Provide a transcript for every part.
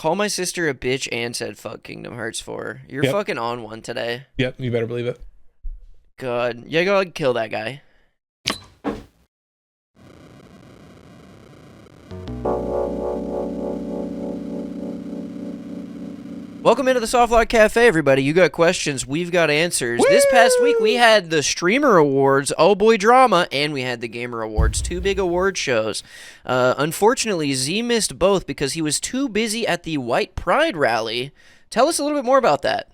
Call my sister a bitch and said fuck Kingdom Hearts 4. You're Yep. fucking on one today. Yep, you better believe it. God. Yeah, go ahead, kill that guy. Welcome into the Softlock Cafe, everybody. You got questions, we've got answers. Woo! This past week, we had the Streamer Awards, Oh Boy Drama, and we had the Gamer Awards. Two big award shows. Unfortunately, Z missed both because he was too busy at the White Pride rally. Tell us a little bit more about that.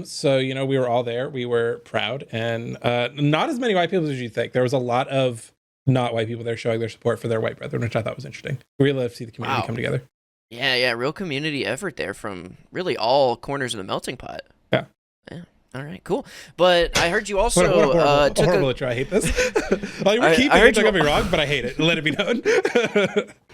So, we were all there. We were proud. And not as many white people as you think. There was a lot of not white people there showing their support for their white brethren, which I thought was interesting. We really love to see the community come together. Yeah, real community effort there from really all corners of the melting pot. Yeah. All right, cool. But I heard you also what took horrible intro. I hate this. Like, we're keeping it, don't get me wrong, but I hate it. Let it be known.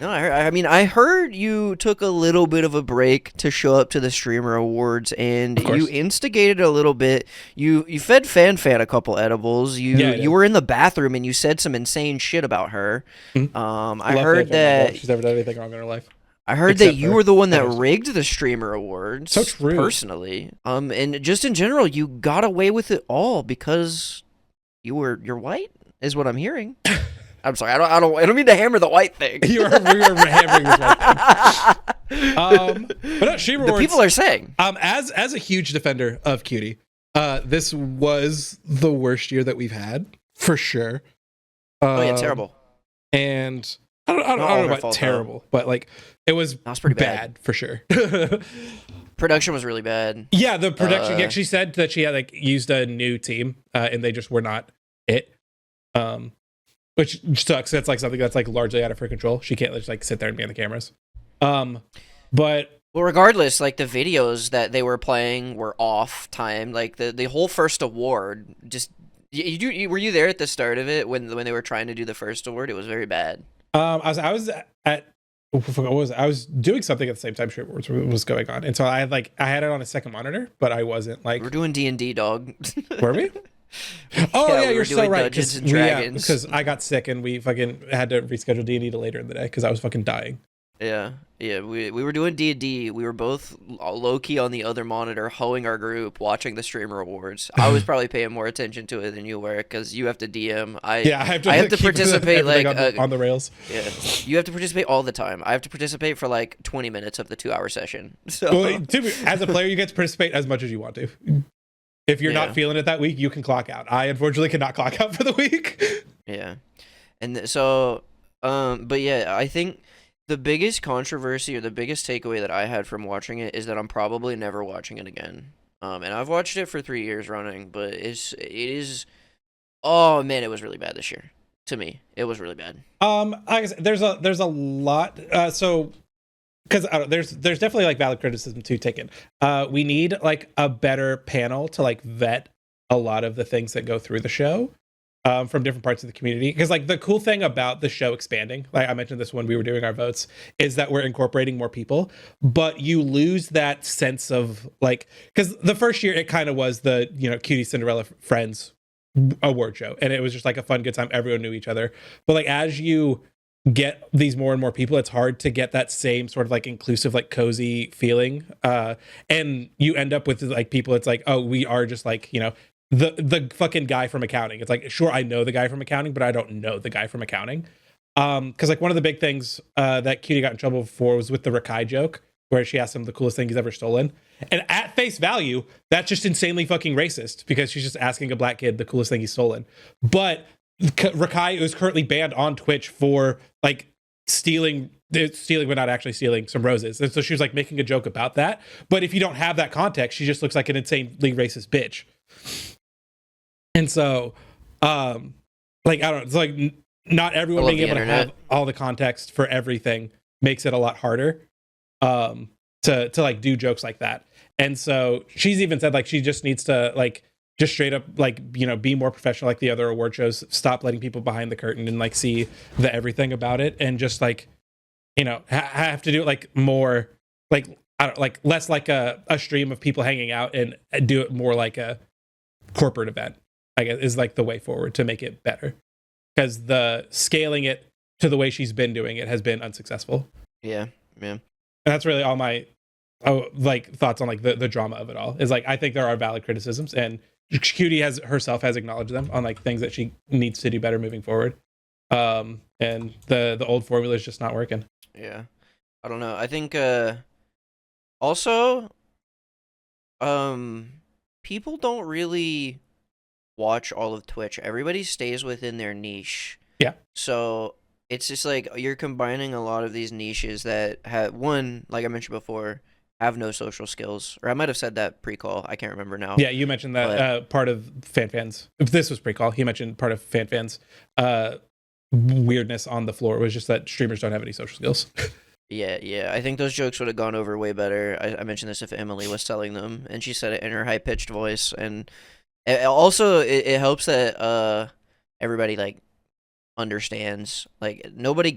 No, I heard you took a little bit of a break to show up to the Streamer Awards, and you instigated a little bit. You fed Fan a couple edibles. You were in the bathroom and you said some insane shit about her. Mm-hmm. I heard that she's never done anything wrong in her life. I heard that you were the one that rigged the Streamer Awards. So true. Personally. And just in general, you got away with it all because you're white, is what I'm hearing. I'm sorry, I don't mean to hammer the white thing. We were hammering this white thing. But no, Streamer Awards, people are saying. As a huge defender of Cutie, this was the worst year that we've had, for sure. Terrible. And I don't know about terrible, but like it was pretty bad for sure. Production was really bad. Yeah, the production. She said that she had used a new team, and they just were not it. Which sucks. That's something that's largely out of her control. She can't just sit there and be on the cameras. But regardless, the videos that they were playing were off time. The whole first award just. Were you there at the start of it when they were trying to do the first award? It was very bad. I was doing something at the same time Streamer Awards was going on, and so I had it on a second monitor, but I wasn't we're doing D&D, dog. Were we? Oh yeah, you're so right. Because I got sick and we fucking had to reschedule D&D to later in the day because I was fucking dying. Yeah, we were doing D&D. We were both low-key on the other monitor, hoeing our group, watching the Streamer Awards. I was probably paying more attention to it than you were, because you have to DM. I have to participate on the rails. Yeah, you have to participate all the time. I have to participate for 20 minutes of the 2-hour session. So, well, as a player, you get to participate as much as you want to. If you're not feeling it that week, you can clock out. I unfortunately cannot clock out for the week. Yeah, and so, but yeah, I think the biggest controversy or the biggest takeaway that I had from watching it is that I'm probably never watching it again. And I've watched it for 3 years running, but it is. Oh man, it was really bad this year. To me, it was really bad. Like I said, there's a lot. So because there's definitely valid criticism to take in. We need a better panel to vet a lot of the things that go through the show. From different parts of the community, because the cool thing about the show expanding, I mentioned this when we were doing our votes, is that we're incorporating more people, but you lose that sense of because the first year it kind of was the Cutie Cinderella Friends award show, and it was just a fun good time, everyone knew each other, but as you get these more and more people, it's hard to get that same sort of inclusive cozy feeling, and you end up with people, it's oh, we are just the fucking guy from accounting. It's sure, I know the guy from accounting, but I don't know the guy from accounting. Because one of the big things that Cutie got in trouble for was with the Rakai joke, where she asked him the coolest thing he's ever stolen. And at face value, that's just insanely fucking racist, because she's just asking a black kid the coolest thing he's stolen. But Rakai is currently banned on Twitch for stealing but not actually stealing some roses. And so she was making a joke about that. But if you don't have that context, she just looks like an insanely racist bitch. And so, I don't know, it's not everyone being able to have all the context for everything makes it a lot harder to do jokes like that. And so she's even said she just needs to just straight up be more professional the other award shows, stop letting people behind the curtain and see the everything about it, and just have to do it more I don't less a stream of people hanging out, and do it more like a corporate event, I guess, is the way forward to make it better, because the scaling it to the way she's been doing it has been unsuccessful. Yeah. And that's really all my like thoughts on like the drama of it all. Is like I think there are valid criticisms, and Cutie has acknowledged them on like things that she needs to do better moving forward. And the old formula is just not working. Yeah, I don't know. I think also people don't really watch all of Twitch. Everybody stays within their niche. Yeah. So it's just like you're combining a lot of these niches that have one, like I mentioned before, have no social skills. Or I might have said that pre-call. I can't remember now. Yeah, you mentioned that part of fans. If this was pre-call, he mentioned part of fans. Weirdness on the floor was just that streamers don't have any social skills. Yeah. I think those jokes would have gone over way better. I mentioned this if Emily was telling them, and she said it in her high-pitched voice. And also, it helps that everybody like understands. Like nobody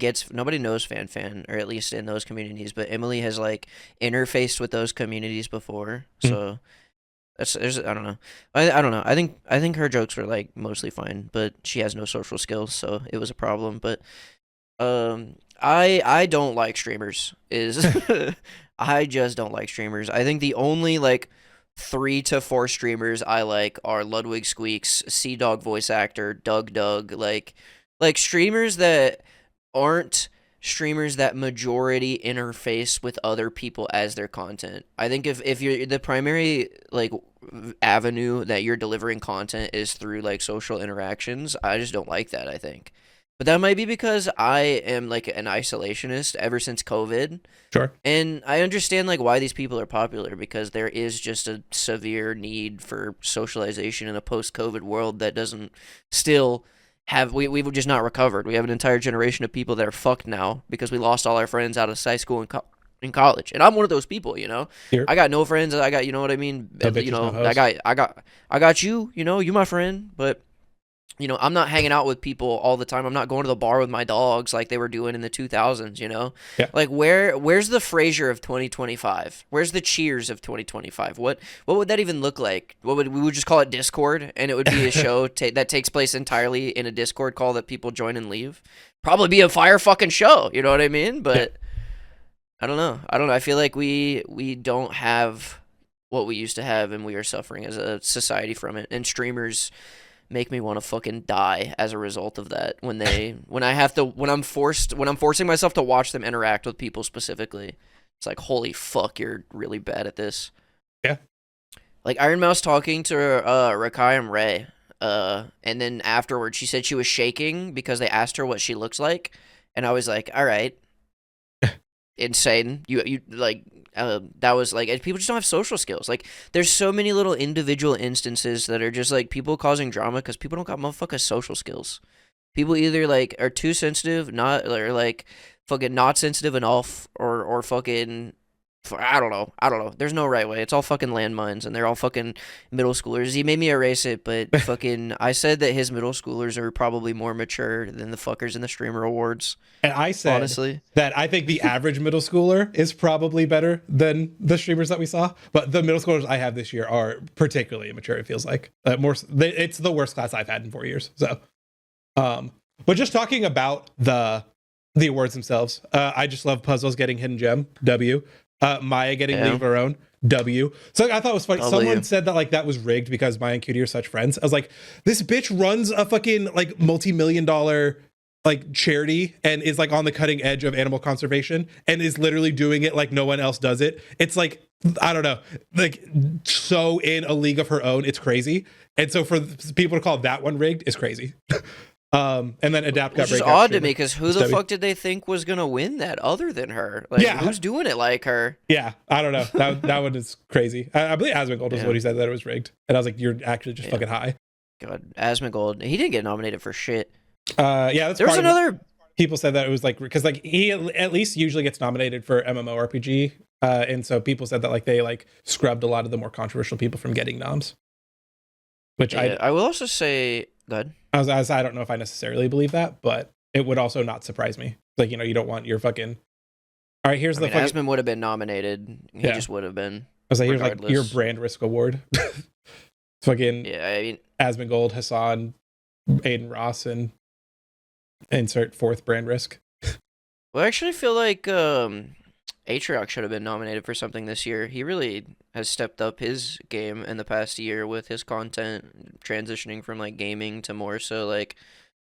knows fan, or at least in those communities. But Emily has like interfaced with those communities before, so there's I don't know. I don't know. I think her jokes were like mostly fine, but she has no social skills, so it was a problem. But I don't like streamers. I just don't like streamers. I think the only like 3 to 4 streamers I like are Ludwig Squeaks, Sea Dog voice actor, Doug, like streamers that aren't streamers that majority interface with other people as their content. I think if you're the primary like avenue that you're delivering content is through like social interactions, I just don't like that, I think. But that might be because I am like an isolationist ever since COVID. Sure. And I understand like why these people are popular, because there is just a severe need for socialization in a post-COVID world that doesn't still have we've just not recovered. We have an entire generation of people that are fucked now because we lost all our friends out of high school and in college. And I'm one of those people, you know. Here. I got no friends. I got, you know what I mean? You know, no I got you, you know, you my friend, but you know, I'm not hanging out with people all the time. I'm not going to the bar with my dogs like they were doing in the 2000s, you know? Yeah. Like where's the Frasier of 2025? Where's the Cheers of 2025? What would that even look like? We would just call it Discord, and it would be a show that takes place entirely in a Discord call that people join and leave. Probably be a fire fucking show, you know what I mean? But yeah. I don't know. I feel like we don't have what we used to have, and we are suffering as a society from it. And streamers make me want to fucking die as a result of that when I'm forcing myself to watch them interact with people specifically. It's like, holy fuck, you're really bad at this. Yeah. Like Iron Mouse talking to Rakai and Ray, and then afterwards she said she was shaking because they asked her what she looks like, and I was like, all right. Insane. You like that was like, people just don't have social skills. Like there's so many little individual instances that are just like people causing drama because people don't got motherfucking social skills. People either like are too sensitive, or like fucking not sensitive enough, or fucking I don't know. There's no right way. It's all fucking landmines, and they're all fucking middle schoolers. He made me erase it, but fucking I said that his middle schoolers are probably more mature than the fuckers in the streamer awards. And I said honestly that I think the average middle schooler is probably better than the streamers that we saw, but the middle schoolers I have this year are particularly immature. It feels like it's the worst class I've had in 4 years. So, but just talking about the awards themselves, I just love Puzzles getting Hidden Gem W. Maya getting League of Her Own W. So I thought it was funny. Someone said that like that was rigged because Maya and Cutie are such friends. I was like, this bitch runs a fucking like multi-million-dollar like charity and is like on the cutting edge of animal conservation and is literally doing it like no one else does it. It's like, I don't know, like so in a league of her own. It's crazy. And so for people to call that one rigged is crazy. And then Adapt got which is odd to me because who the fuck did they think was gonna win that other than her? Like, who's doing it like her? Yeah, I don't know. That one is crazy. I believe Asmongold was what he said, that it was rigged, and I was like, you're actually just fucking high. God, Asmongold, he didn't get nominated for shit. Yeah, that's there was another. People said that it was like because like he at least usually gets nominated for MMORPG, and so people said that like they like scrubbed a lot of the more controversial people from getting noms. Which I will also say, go ahead. I don't know if I necessarily believe that, but it would also not surprise me. Like, you know, you don't want your fucking. All right, here's Asmon would have been nominated. He just would have been. I was like, here's like your brand risk award. Fucking I mean, Asmongold, Hassan, Aiden Ross, and insert fourth brand risk. Well, I actually feel like Atrioc should have been nominated for something this year. He really has stepped up his game in the past year with his content transitioning from like gaming to more so like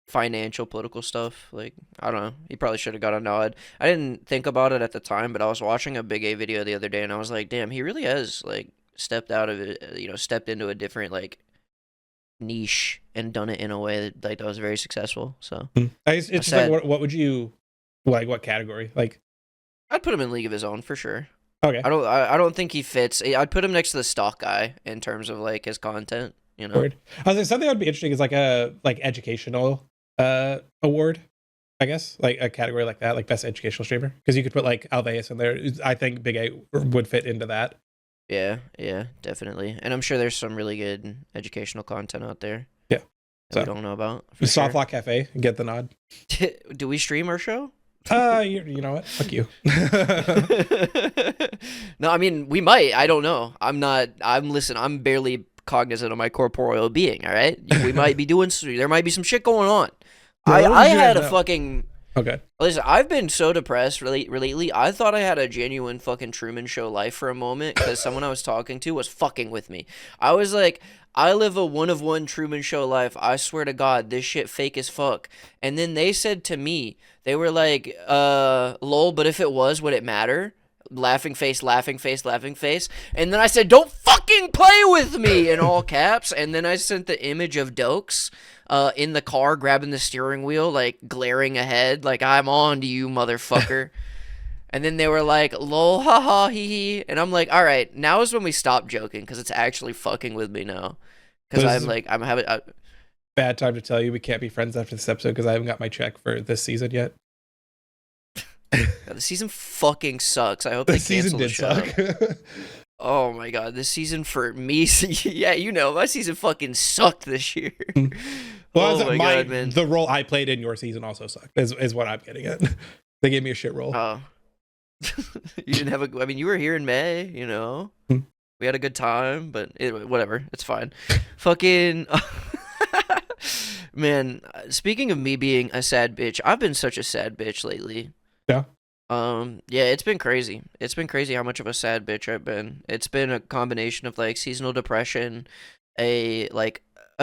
financial political stuff. Like, I don't know. He probably should have got a nod. I didn't think about it at the time, but I was watching a Big A video the other day and I was like, damn, he really has like stepped out of it, stepped into a different like niche and done it in a way that was very successful. So it's just like what would you like? What category? Like, I'd put him in League of His Own for sure. Okay. I don't think he fits. I'd put him next to the stock guy in terms of like his content. Word. I was like, something that would be interesting is like a educational award, I guess, like a category like that, like best educational streamer, because you could put like Alveus in there. I think Big A would fit into that. Yeah, definitely. And I'm sure there's some really good educational content out there. Yeah. That we don't know about. Softlock Cafe, get the nod. Do we stream our show? You know what? Fuck you. No, I mean, we might. I don't know. Listen, I'm barely cognizant of my corporeal being, all right? We might be doing, there might be some shit going on. I had a fucking... Okay. Listen, I've been so depressed lately. I thought I had a genuine fucking Truman Show life for a moment because someone I was talking to was fucking with me. I was like, I live a one-of-one Truman Show life. I swear to God, this shit fake as fuck. And then they said to me, they were like, lol, but if it was, would it matter? Laughing face, laughing face, laughing face. And then I said, don't fucking play with me, in all caps. And then I sent the image of Dokes in the car grabbing the steering wheel, like glaring ahead, like, I'm on to you, motherfucker. And then they were like, lol, haha, hee hee. And I'm like, all right, now is when we stop joking, because it's actually fucking with me now. Because I'm having... Bad time to tell you we can't be friends after this episode, because I haven't got my check for this season yet. God, the season fucking sucks. I hope they cancel the show. Suck. Oh my God, this season for me, yeah, my season fucking sucked this year. Well, oh my God, man. The role I played in your season also sucked, is what I'm getting at. They gave me a shit role. Oh. You didn't have I mean, you were here in May, We had a good time, but whatever, it's fine. Fucking... Man, speaking of me being a sad bitch, I've been such a sad bitch lately. Yeah. Yeah, it's been crazy. It's been crazy how much of a sad bitch I've been. It's been a combination of like seasonal depression, a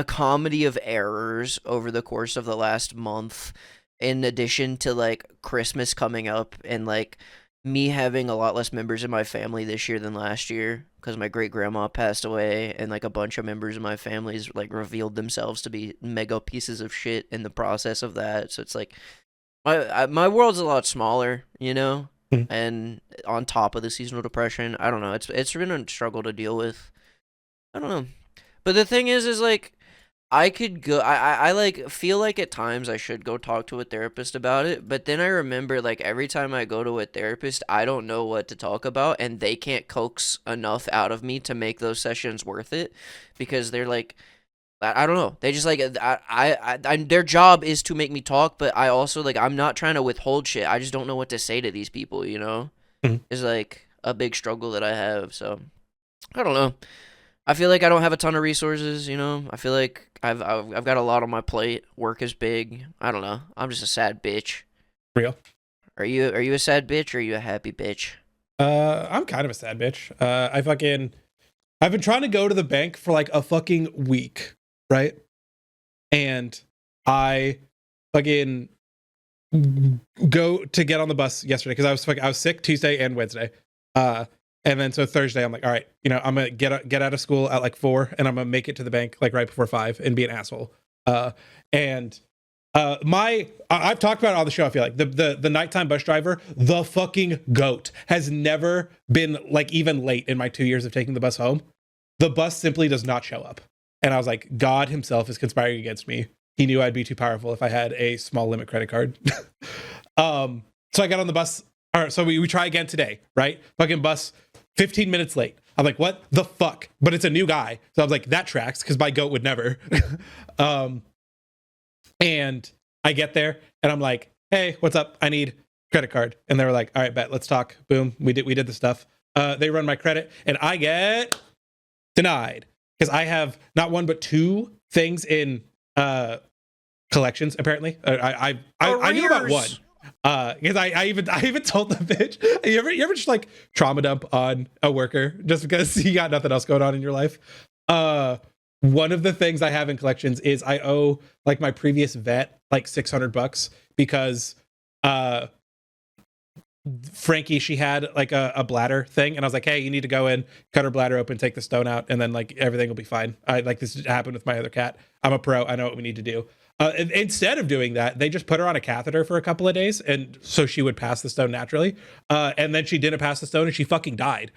comedy of errors over the course of the last month, in addition to like Christmas coming up and like me having a lot less members in my family this year than last year because my great grandma passed away and like a bunch of members of my family's like revealed themselves to be mega pieces of shit in the process of that. So it's like my world's a lot smaller, and on top of the seasonal depression, I don't know. It's been a struggle to deal with. I don't know. But the thing is like, I could go, I like feel like at times I should go talk to a therapist about it, but then I remember like every time I go to a therapist, I don't know what to talk about and they can't coax enough out of me to make those sessions worth it because they're like, I don't know. They just like, their job is to make me talk, but I also like, I'm not trying to withhold shit. I just don't know what to say to these people, Mm-hmm. It's like a big struggle that I have. So I don't know. I feel like I don't have a ton of resources, I feel like I've got a lot on my plate. Work is big. I don't know. I'm just a sad bitch. Real. Are you a sad bitch or are you a happy bitch? I'm kind of a sad bitch. I've been trying to go to the bank for like a fucking week, right? And I fucking go to get on the bus yesterday because I was sick Tuesday and Wednesday. And then so Thursday, I'm like, all right, I'm gonna get out of school at like 4, and I'm gonna make it to the bank like right before 5 and be an asshole. I've talked about it on the show. I feel like the nighttime bus driver, the fucking goat, has never been like even late in my 2 years of taking the bus home. The bus simply does not show up, and I was like, God himself is conspiring against me. He knew I'd be too powerful if I had a small limit credit card. So I got on the bus. All right, so we try again today, right? Fucking bus 15 minutes late. I'm like, what the fuck? But it's a new guy. So I was like, that tracks, because my goat would never. And I get there and I'm like, hey, what's up? I need credit card. And they were like, all right, bet, let's talk. Boom. We did the stuff. They run my credit and I get denied because I have not one but 2 things in collections, apparently. I knew about one. Because I even told the bitch, you ever just like trauma dump on a worker just because you got nothing else going on in your life? One of the things I have in collections is I owe like my previous vet like $600 because Frankie, she had like a bladder thing, and I was like, hey, you need to go in, cut her bladder open, take the stone out, and then like everything will be fine. I like this happened with my other cat. I'm a pro. I know what we need to do. Instead of doing that, they just put her on a catheter for a couple of days, and so she would pass the stone naturally. And then she didn't pass the stone, and she fucking died.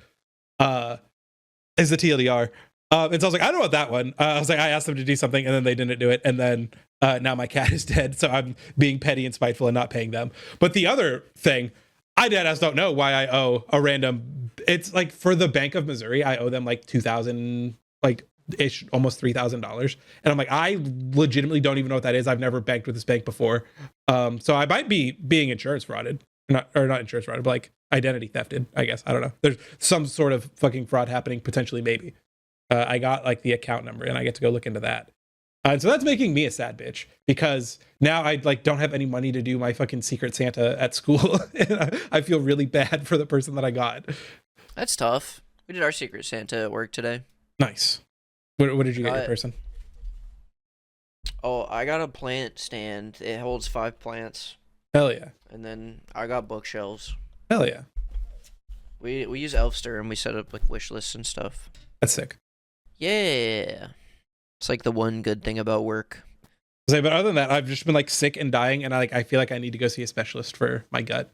Is the TLDR. And so I was like, I don't want that one. I was like, I asked them to do something, and then they didn't do it. And then now my cat is dead, so I'm being petty and spiteful and not paying them. But the other thing, I deadass don't know why I owe a random. It's like for the Bank of Missouri, I owe them like $2,000, like ish, almost $3,000, and I'm like, I legitimately don't even know what that is. I've never banked with this bank before, so I might be being insurance frauded, not insurance frauded, but like identity thefted. I guess I don't know. There's some sort of fucking fraud happening potentially, maybe. I got like the account number, and I get to go look into that. And so that's making me a sad bitch because now I like don't have any money to do my fucking Secret Santa at school. And I feel really bad for the person that I got. That's tough. We did our Secret Santa at work today. Nice. What did you get your person? Oh, I got a plant stand. It holds 5 plants. Hell yeah. And then I got bookshelves. Hell yeah. We use Elfster and we set up like wish lists and stuff. That's sick. Yeah. It's like the one good thing about work. But other than that, I've just been like sick and dying, and I feel like I need to go see a specialist for my gut.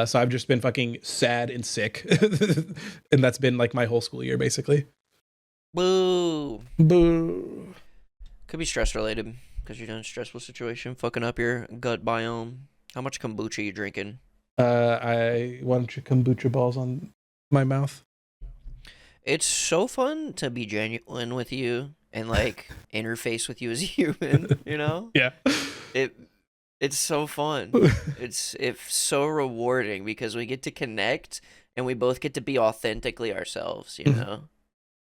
So I've just been fucking sad and sick, and that's been like my whole school year basically. Boo. Boo. Could be stress related because you're in a stressful situation, fucking up your gut biome. How much kombucha you drinking? I want kombucha balls on my mouth. It's so fun to be genuine with you and like interface with you as a human, you know? Yeah. It's so fun. It's so rewarding because we get to connect and we both get to be authentically ourselves, you know?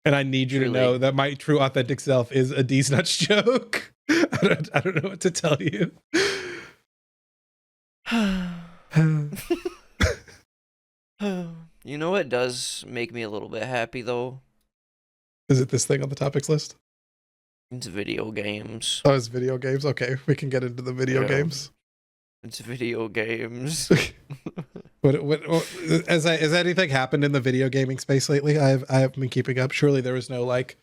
And I need you to know that my true authentic self is a D's nuts joke. I don't know what to tell you. You know what does make me a little bit happy though? Is it this thing on the topics list? It's video games. Oh, it's video games? Okay, we can get into the video games. It's video games. What has anything happened in the video gaming space lately? I haven't been keeping up. Surely there was no like,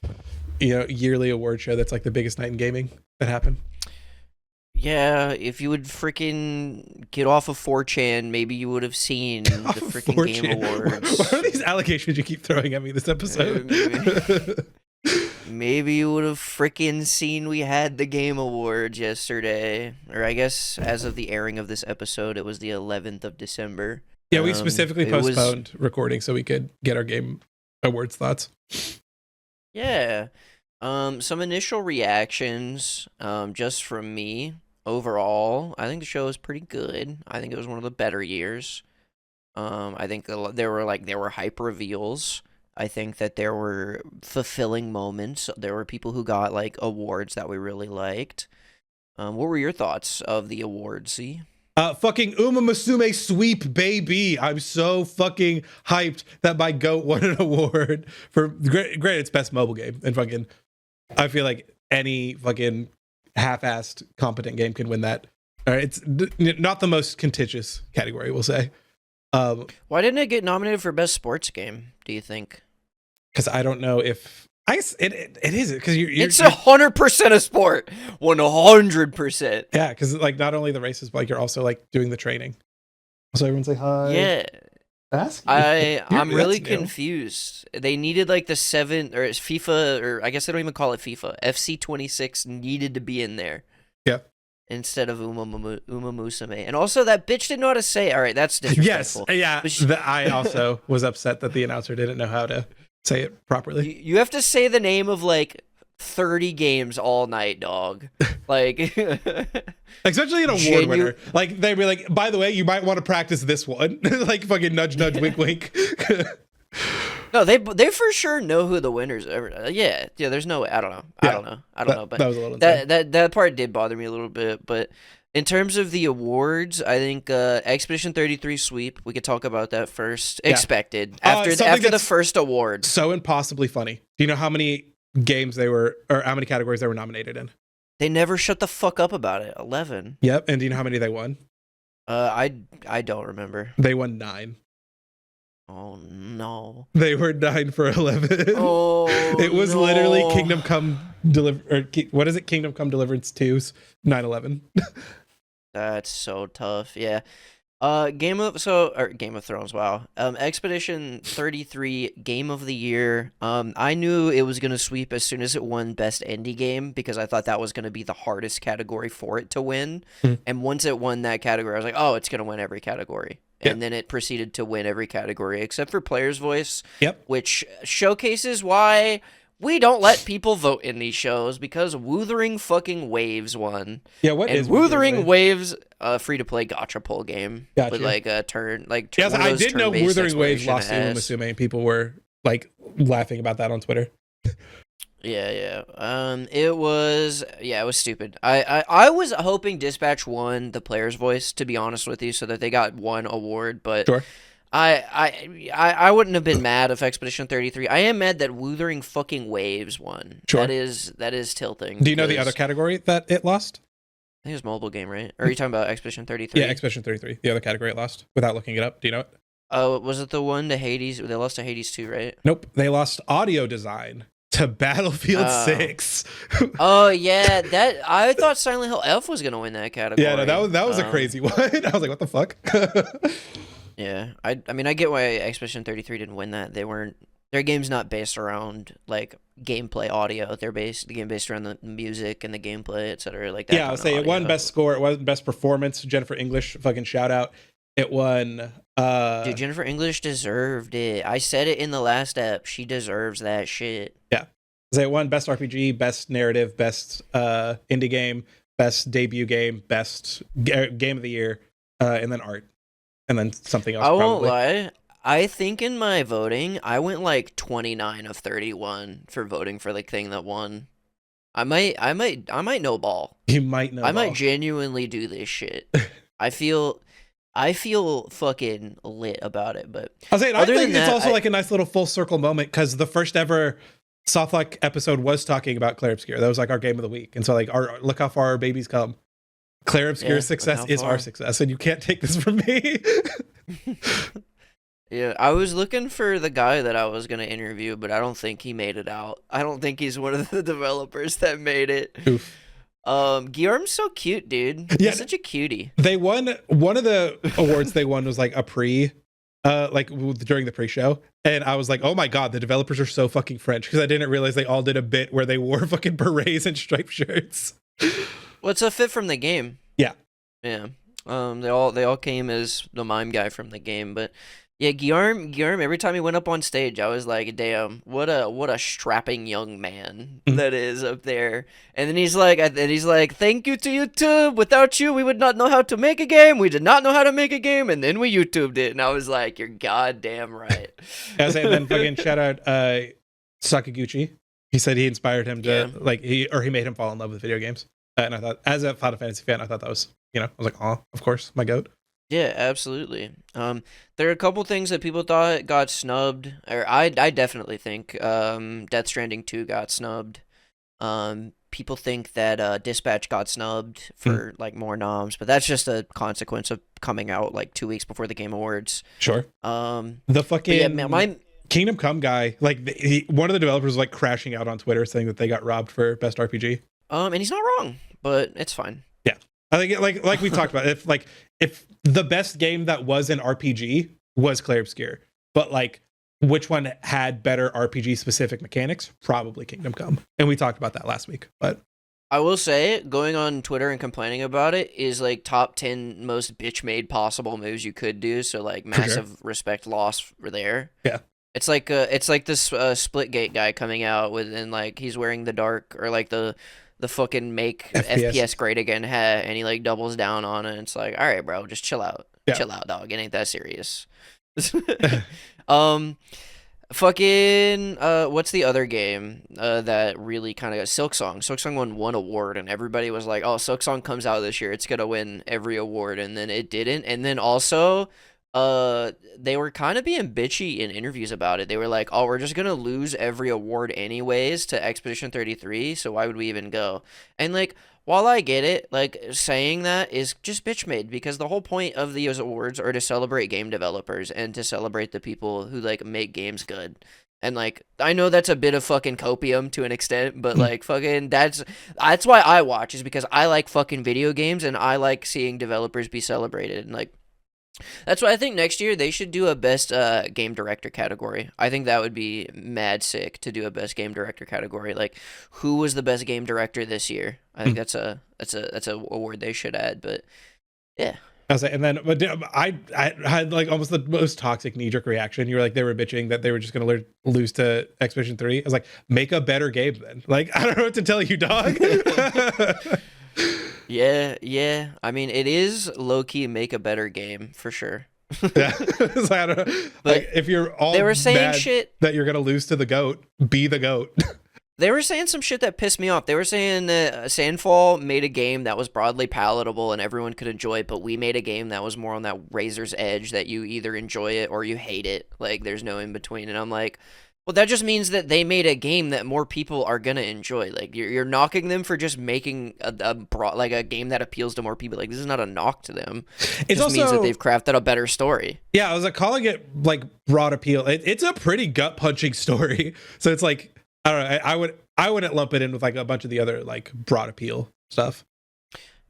yearly award show that's like the biggest night in gaming that happened. Yeah, if you would freaking get off of 4chan, maybe you would have seen the freaking Game Awards. What are these allegations you keep throwing at me this episode? Maybe you would have freaking seen we had the Game Awards yesterday. Or I guess as of the airing of this episode, it was the 11th of December. Yeah, we specifically postponed recording so we could get our Game Awards thoughts. Yeah. Some initial reactions, just from me. Overall, I think the show was pretty good. I think it was one of the better years. I think there were hype reveals. I think that there were fulfilling moments. There were people who got like awards that we really liked. What were your thoughts of the awards? See? Fucking UMAMASUME sweep, baby. I'm so fucking hyped that my GOAT won an award for great. It's best mobile game, and fucking I feel like any fucking half-assed competent game can win that. It's not the most contentious category, we'll say. Why didn't it get nominated for best sports game, do you think? Because I don't know if I guess it is because it's 100% a sport, 100%. Yeah, because like not only the races, but like you're also like doing the training. So everyone say hi. Yeah, ask. I'm really confused. They needed like the FIFA, or I guess they don't even call it FIFA. FC 26 needed to be in there. Yeah. Instead of UMAMASUME. And also that bitch didn't know how to say it. All right, that's disrespectful. Yes, yeah. I also was upset that the announcer didn't know how to say it properly. You have to say the name of like 30 games all night, dog. Like especially an award winner. Like they'd be like, by the way, you might want to practice this one. Like fucking nudge nudge wink wink. No, they for sure know who the winners are. Yeah, there's no way. I don't know. But that was a little that part did bother me a little bit. But In terms of the awards, I think Expedition 33 sweep. We could talk about that first. Yeah. Expected after the first award. So impossibly funny. Do you know how many games they were, or how many categories they were nominated in? They never shut the fuck up about it. 11. Yep. And do you know how many they won? I don't remember. They won 9. Oh no. They were 9 for 11. Oh, it was no. literally Kingdom Come what is it? Kingdom Come Deliverance 2's 9/11. That's so tough. Yeah. Game of Thrones, wow. Expedition 33 Game of the Year. I knew it was gonna sweep as soon as it won Best Indie Game because I thought that was gonna be the hardest category for it to win. And once it won that category, I was like, oh, it's gonna win every category. And then it proceeded to win every category except for Player's Voice. Yep. Which showcases why we don't let people vote in these shows because Wuthering fucking Waves won. Yeah, what and is Wuthering Waves? A free-to-play gacha pull game gotcha. with like a turn, like yes, I did know Wuthering Waves lost to UMAMASUME. and people were like laughing about that on Twitter. Yeah. It was stupid. I was hoping Dispatch won the Player's Voice, to be honest with you, so that they got one award, but sure. I wouldn't have been mad if Expedition 33. I am mad that Wuthering fucking Waves won. Sure. That is tilting. Do you know the other category that it lost? I think it was mobile game, right? Or are you talking about Expedition 33? Yeah, Expedition 33. The other category it lost without looking it up. Do you know it? Oh, was it the one to Hades? They lost to Hades 2, right? Nope. They lost audio design to Battlefield 6. Oh yeah, that I thought Silent Hill F was gonna win that category. Yeah, no, that was a crazy one. I was like, what the fuck? Yeah, I mean, I get why Expedition 33 didn't win that. Their game's not based around like gameplay audio. The game based around the music and the gameplay, etc. Like that. Yeah, I'll say it won best score. It won best performance. Jennifer English, fucking shout out. It won. Dude, Jennifer English deserved it. I said it in the last ep. She deserves that shit. Yeah, so it won best RPG, best narrative, best indie game, best debut game, best game of the year, and then art. And then something else. I won't lie. I think in my voting, I went like 29 of 31 for voting for the thing that won. I might know ball. You might know. I might genuinely do this shit. I feel fucking lit about it. But I think it's also like a nice little full circle moment because the first ever Softlock episode was talking about Claire Obscure. That was like our game of the week, and so like look how far our babies come. Claire Obscure's success is our success, and you can't take this from me. Yeah, I was looking for the guy that I was going to interview, but I don't think he made it out. I don't think he's one of the developers that made it. Oof. Guillaume's so cute, dude. Yeah, he's such a cutie. They won, one of the awards they won was like a during the pre-show, and I was like, oh my god, the developers are so fucking French, because I didn't realize they all did a bit where they wore fucking berets and striped shirts. Well, it's a fit from the game. Yeah. They all came as the mime guy from the game, but yeah, Guillaume. Every time he went up on stage, I was like, "Damn, what a strapping young man that is up there." And then he's like, "Thank you to YouTube. Without you, we would not know how to make a game. We did not know how to make a game, and then we YouTubed it." And I was like, "You're goddamn right." And then fucking shout out Sakaguchi. He said he inspired him to he made him fall in love with video games. And I thought, as a Final Fantasy fan, I thought that was, I was like, oh, of course, my goat. Yeah, absolutely. There are a couple things that people thought got snubbed, or I definitely think Death Stranding 2 got snubbed. People think that Dispatch got snubbed for like more noms, but that's just a consequence of coming out like 2 weeks before the Game Awards. Sure. The fucking my Kingdom Come guy, like one of the developers was like crashing out on Twitter saying that they got robbed for best RPG. And he's not wrong, but it's fine. Yeah, I think like we talked about, if the best game that was an RPG was Clair Obscur, but like which one had better RPG specific mechanics? Probably Kingdom Come, and we talked about that last week. But I will say, going on Twitter and complaining about it is like top 10 most bitch made possible moves you could do. So like massive respect loss for there. Yeah. It's like this Splitgate guy coming out with, and like he's wearing the dark, or like the fucking make FPS great again hat, and he like doubles down on it. It's like, all right, bro, just chill out. Yeah. Chill out, dog. It ain't that serious. Fucking what's the other game that really kind of got Silksong. Silksong won one award and everybody was like, "Oh, Silksong comes out this year. It's going to win every award." And then it didn't. And then also they were kind of being bitchy in interviews about it. They were like, "Oh, we're just going to lose every award anyways to Expedition 33, so why would we even go?" And like while I get it, like saying that is just bitch made because the whole point of these awards are to celebrate game developers and to celebrate the people who like make games good. And like I know that's a bit of fucking copium to an extent, but like fucking that's why I watch is because I like fucking video games and I like seeing developers be celebrated. And like that's why I think next year they should do a best game director category. I think that would be mad sick to do a best game director category. Like, who was the best game director this year? I think that's a award they should add. But yeah, I was like, and then but I had like almost the most toxic knee jerk reaction. You were like, they were bitching that they were just gonna lose to Expedition 3. I was like, make a better game then. Like, I don't know what to tell you, dog. yeah. I mean, it is low key make a better game for sure. Yeah, so I don't know. But like, if you're all they were saying mad shit that you're gonna lose to the goat, be the goat. They were saying some shit that pissed me off. They were saying that Sandfall made a game that was broadly palatable and everyone could enjoy it, but we made a game that was more on that razor's edge that you either enjoy it or you hate it. Like, there's no in between. And I'm like, well, that just means that they made a game that more people are gonna enjoy. Like, you're knocking them for just making like a game that appeals to more people. Like, this is not a knock to them. It It's just also means that they've crafted a better story. yeah, I was like calling it like broad appeal. It's a pretty gut punching story. So it's like I don't know. I wouldn't lump it in with like a bunch of the other like broad appeal stuff.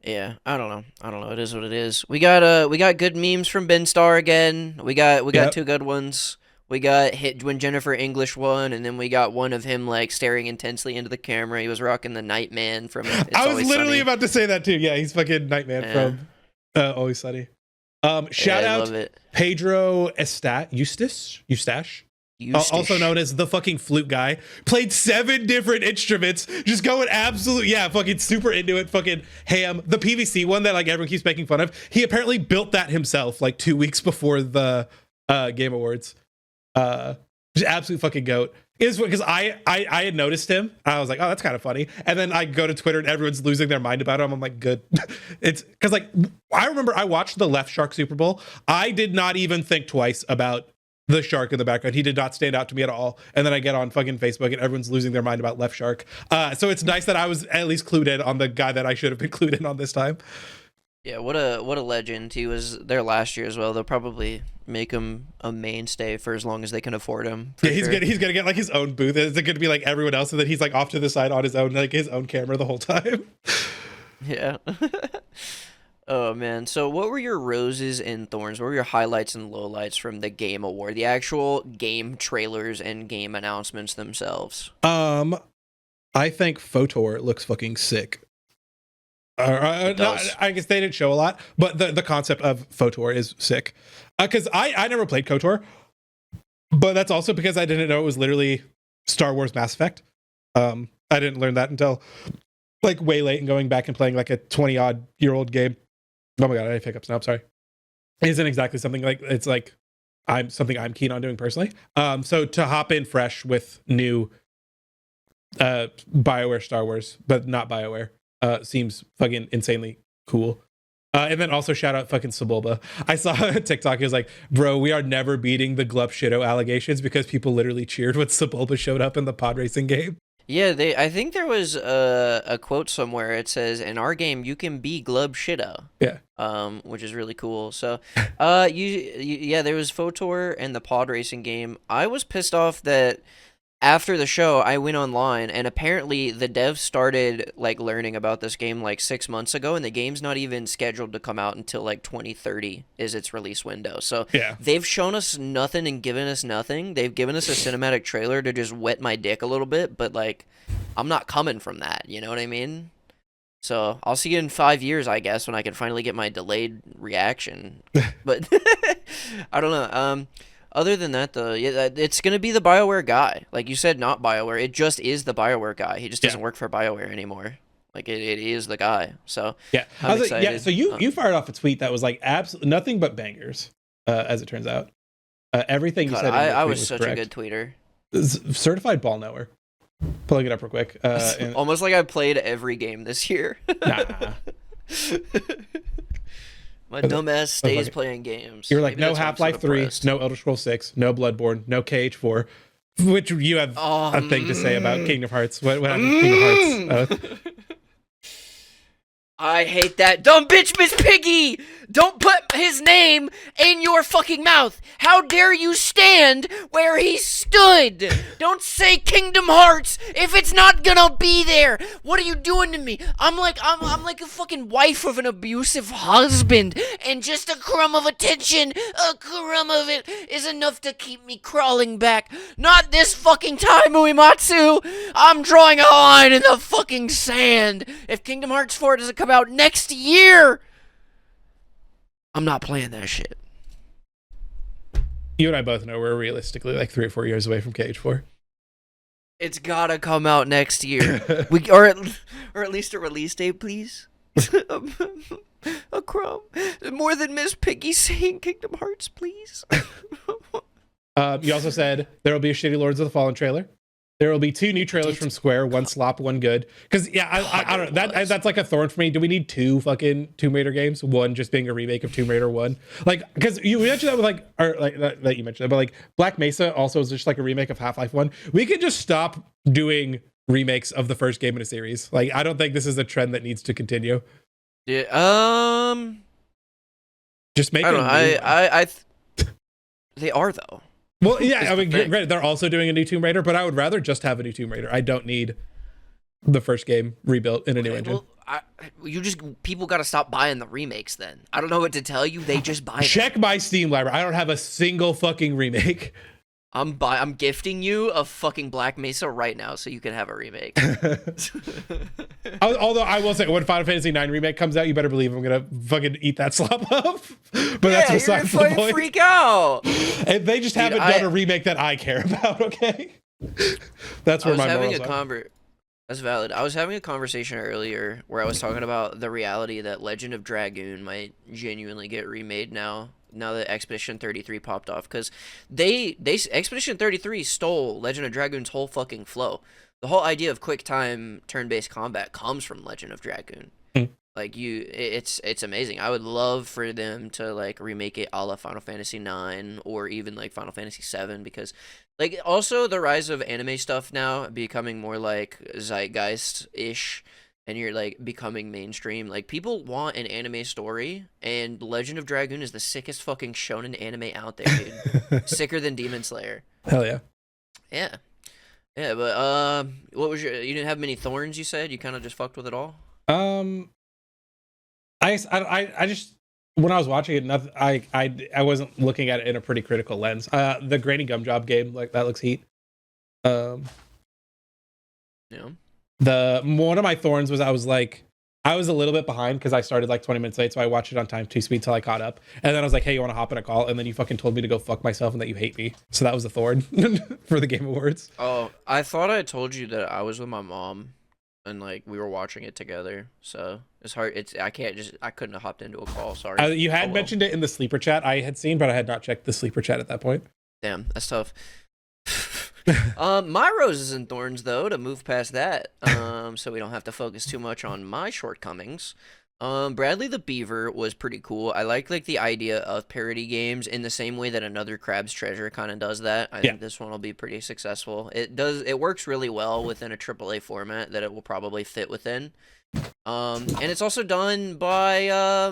Yeah, I don't know. It is what it is. We got good memes from Ben Starr again. We got Yep. two good ones. We got hit when Jennifer English won, and then we got one of him like staring intensely into the camera. He was rocking the Nightman from It's I was Always literally Sunny. about to say that too. Yeah, he's fucking Nightman Yeah. from Always Sunny. Shout Yeah, I out love it. Pedro Eustache. Also Eustache. known as the fucking flute guy, played 7 different instruments, just going absolute, yeah, fucking super into it, fucking ham. The PVC one that like everyone keeps making fun of, he apparently built that himself like 2 weeks before the Game Awards. Just absolute fucking goat. Is because I had noticed him. I was like, oh, that's kind of funny. And then I go to Twitter and everyone's losing their mind about him. I'm like, good. It's because like I remember I watched the Left Shark Super Bowl. I did not even think twice about the shark in the background. He did not stand out to me at all. And then I get on fucking Facebook and everyone's losing their mind about Left Shark. So it's nice that I was at least clued in on the guy that I should have been clued in on this time. Yeah, what a legend. He was there last year as well. They'll probably make him a mainstay for as long as they can afford him. Yeah, he's gonna get like his own booth. Is it gonna be like everyone else, and then he's like off to the side on his own, like his own camera the whole time? Yeah. Oh man. So what were your roses and thorns? What were your highlights and lowlights from the Game Award? The actual game trailers and game announcements themselves. I think Photor looks fucking sick. It No, does. I guess they didn't show a lot, but the concept of Photor is sick. Because I never played KOTOR, but that's also because I didn't know it was literally Star Wars Mass Effect. I didn't learn that until like way late and going back and playing like a 20-odd-year-old game. Oh my god, I have hiccups now. I'm sorry. It isn't exactly something like it's like I'm keen on doing personally. So to hop in fresh with new BioWare Star Wars, but not BioWare, seems fucking insanely cool. And then also shout out fucking Sebulba. I saw a TikTok. It was like, bro, we are never beating the Glup Shido allegations because people literally cheered when Sebulba showed up in the pod racing game. Yeah, I think there was a quote somewhere. It says, "In our game, you can be Glub Shitta." Yeah. Which is really cool. So, yeah, there was Photor and the pod racing game. I was pissed off that after the show, I went online and apparently the devs started like learning about this game like 6 months ago, and the game's not even scheduled to come out until like 2030 is its release window. So Yeah. they've shown us nothing and given us nothing. They've given us a cinematic trailer to just wet my dick a little bit, but like I'm not coming from that. You know what I mean? So I'll see you in 5 years, I guess, when I can finally get my delayed reaction. But I don't know. Other than that, though, yeah, it's gonna be the BioWare guy. Like you said, not BioWare. It just is the BioWare guy. He just doesn't work for BioWare anymore. Like it is the guy. So Yeah. I'm excited. Yeah. So you fired off a tweet that was like absolutely nothing but bangers, as it turns out. Everything you God, said in your I tweet was was such correct. a good tweeter. Certified ball knower. Pulling it up real quick. And, Almost like I played every game this year. nah. My dumbass stays fucking- playing games. You were like, Maybe no that's why I'm so Half-Life 3, depressed. no Elder Scrolls 6, no Bloodborne, no KH4, which you have a thing to say about Kingdom Hearts. What happened to Kingdom Hearts? I hate that dumb bitch, Miss Piggy! Don't put his name in your fucking mouth! How dare you stand where he stood! Don't say Kingdom Hearts if it's not gonna be there! What are you doing to me? I'm like a fucking wife of an abusive husband, and just a crumb of attention, a crumb of it is enough to keep me crawling back. Not this fucking time, Uematsu! I'm drawing a line in the fucking sand! If Kingdom Hearts 4 doesn't come out next year, I'm not playing that shit. You and I both know we're realistically like 3 or 4 years away from KH4. It's gotta come out next year. or at least a release date, please. A crumb. More than Miss Piggy saying Kingdom Hearts, please. You also said there will be a shitty Lords of the Fallen trailer. There will be 2 new trailers from Square, one slop, one good. Because yeah, I don't know. That's like a thorn for me. Do we need 2 fucking Tomb Raider games? One just being a remake of Tomb Raider 1. Like, because you mentioned that with like, or like that you mentioned that, but like Black Mesa also is just like a remake of Half-Life 1. We could just stop doing remakes of the first game in a series. Like, I don't think this is a trend that needs to continue. Yeah. Just make. I don't know. They are though. Well, yeah, I mean, granted, they're also doing a new Tomb Raider, but I would rather just have a new Tomb Raider. I don't need the first game rebuilt in a new engine. Well, people got to stop buying the remakes then. I don't know what to tell you. They just buy them. Check my Steam library. I don't have a single fucking remake. I'm gifting you a fucking Black Mesa right now so you can have a remake. Although I will say, when Final Fantasy IX remake comes out, you better believe I'm gonna fucking eat that slop up. But that's besides the point. Freak out. And they just haven't done a remake that I care about. Okay, that's where my morals are. That's valid. I was having a conversation earlier where I was talking about the reality that Legend of Dragoon might genuinely get remade now that Expedition 33 popped off, because Expedition 33 stole Legend of Dragoon's whole fucking flow. The whole idea of quick time turn-based combat comes from Legend of Dragoon. Like, it's amazing. I would love for them to like remake it a la Final Fantasy 9 or even like Final Fantasy 7, because like also the rise of anime stuff now becoming more like zeitgeist-ish, and you're like becoming mainstream. Like, people want an anime story, and Legend of Dragoon is the sickest fucking shonen anime out there, dude. Sicker than Demon Slayer. Hell yeah. Yeah, but what was you didn't have many thorns, you said? You kind of just fucked with it all? I just, when I was watching it, I wasn't looking at it in a pretty critical lens. The Granny Gumjob game, like, that looks heat. Yeah. One of my thorns was I was a little bit behind because I started like 20 minutes late, so I watched it on time 2 speed till I caught up. And then I was like, hey, you want to hop in a call? And then you fucking told me to go fuck myself and that you hate me. So that was a thorn for the Game Awards. Oh, I thought I told you that I was with my mom and like we were watching it together. So it's hard. I couldn't have hopped into a call. Sorry. You had mentioned it in the sleeper chat I had seen, but I had not checked the sleeper chat at that point. Damn, that's tough. My roses and thorns, though, to move past that, so we don't have to focus too much on my shortcomings. Bradley the Beaver was pretty cool. I like the idea of parody games in the same way that Another Crab's Treasure kind of does that. I think this one will be pretty successful. It works really well within a AAA format that it will probably fit within. And it's also done by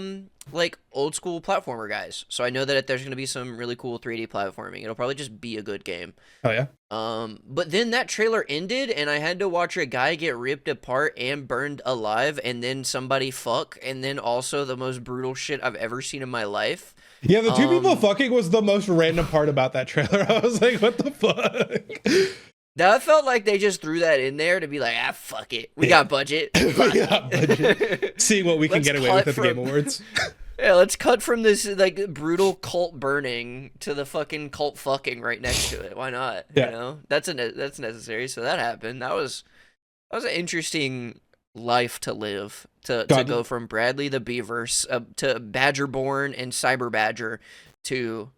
like old school platformer guys, so I know that there's going to be some really cool 3D platforming. It'll probably just be a good game. Oh yeah. But then that trailer ended and I had to watch a guy get ripped apart and burned alive, and then somebody fuck, and then also the most brutal shit I've ever seen in my life. Yeah, the 2 people fucking was the most random part about that trailer. I was like, what the fuck? That felt like they just threw that in there to be like, fuck it. We got budget. We got budget. See what we can get away with at the Game Awards. Yeah, let's cut from this like brutal cult burning to the fucking cult fucking right next to it. Why not? Yeah. You know, that's necessary. So that happened. That was an interesting life to live. To go from Bradley the Beaver to Badgerborn and Cyber Badger to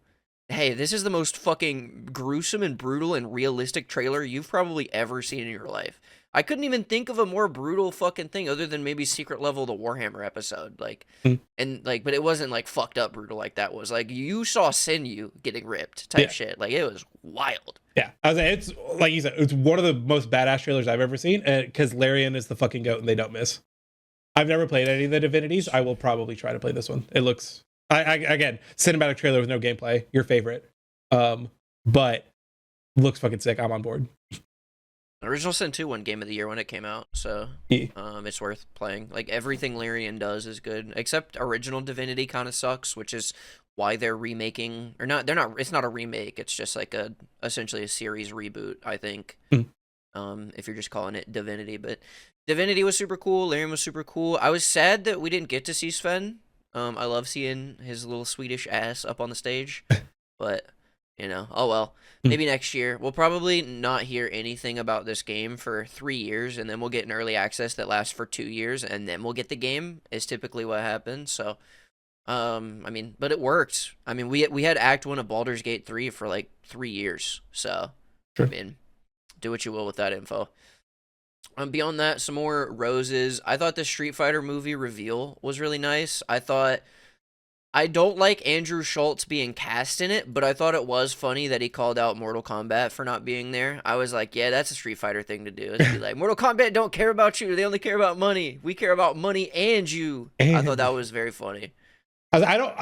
hey, this is the most fucking gruesome and brutal and realistic trailer you've probably ever seen in your life. I couldn't even think of a more brutal fucking thing other than maybe Secret Level the Warhammer episode. Like, Mm. and like, but it wasn't like fucked up brutal like that was. Like, you saw sinew getting ripped type shit. Like, it was wild. Yeah, I was saying, it's like you said, it's one of the most badass trailers I've ever seen, because Larian is the fucking goat and they don't miss. I've never played any of the Divinities. I will probably try to play this one. It looks, again, cinematic trailer with no gameplay. Your favorite, but looks fucking sick. I'm on board. Original Sin 2 won Game of the Year when it came out, so it's worth playing. Like, everything Larian does is good, except original Divinity kind of sucks, which is why they're remaking, or not, it's not a remake, it's just like essentially a series reboot, I think. If you're just calling it Divinity, but Divinity was super cool, Larian was super cool. I was sad that we didn't get to see Sven. I love seeing his little Swedish ass up on the stage, but... oh well. Maybe next year. We'll probably not hear anything about this game for 3 years, and then we'll get an early access that lasts for 2 years, and then we'll get the game, is typically what happens. So, I mean, but it worked. I mean, we had Act 1 of Baldur's Gate 3 for like 3 years. So, sure. I mean, do what you will with that info. Beyond that, some more roses. I thought the Street Fighter movie reveal was really nice. I don't like Andrew Schultz being cast in it, but I thought it was funny that he called out Mortal Kombat for not being there. I was like, yeah, that's a Street Fighter thing to do. It's be like, Mortal Kombat don't care about you. They only care about money. We care about money and you. I thought that was very funny. I don't.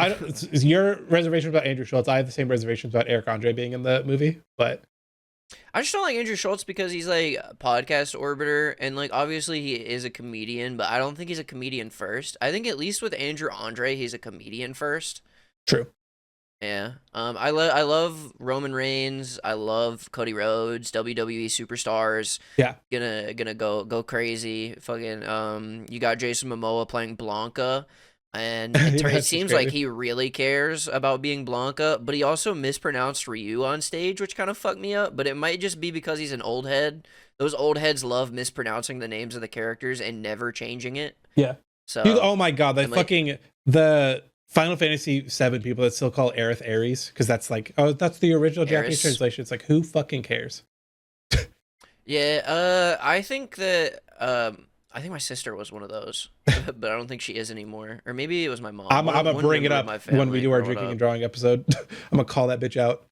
Is your reservations about Andrew Schultz? I have the same reservations about Eric Andre being in the movie, but I just don't like Andrew Schultz because he's like a podcast orbiter, and like obviously he is a comedian, but I don't think he's a comedian first. I think at least with Andrew Andre, he's a comedian first. True. Yeah. I love Roman Reigns. I love Cody Rhodes, WWE superstars. Yeah. Gonna go crazy. Fucking you got Jason Momoa playing Blanca. And it seems like he really cares about being Blanca, but he also mispronounced Ryu on stage, which kind of fucked me up. But it might just be because he's an old head. Those old heads love mispronouncing the names of the characters and never changing it. Yeah. So, dude, oh my god, the Final Fantasy VII people that still call Aerith Ares, because that's like, oh, that's the original Japanese translation. It's like, who fucking cares? Yeah. I think that I think my sister was one of those, but I don't think she is anymore. Or maybe it was my mom. I'm gonna bring it up when we do our drinking and drawing episode. I'm gonna call that bitch out.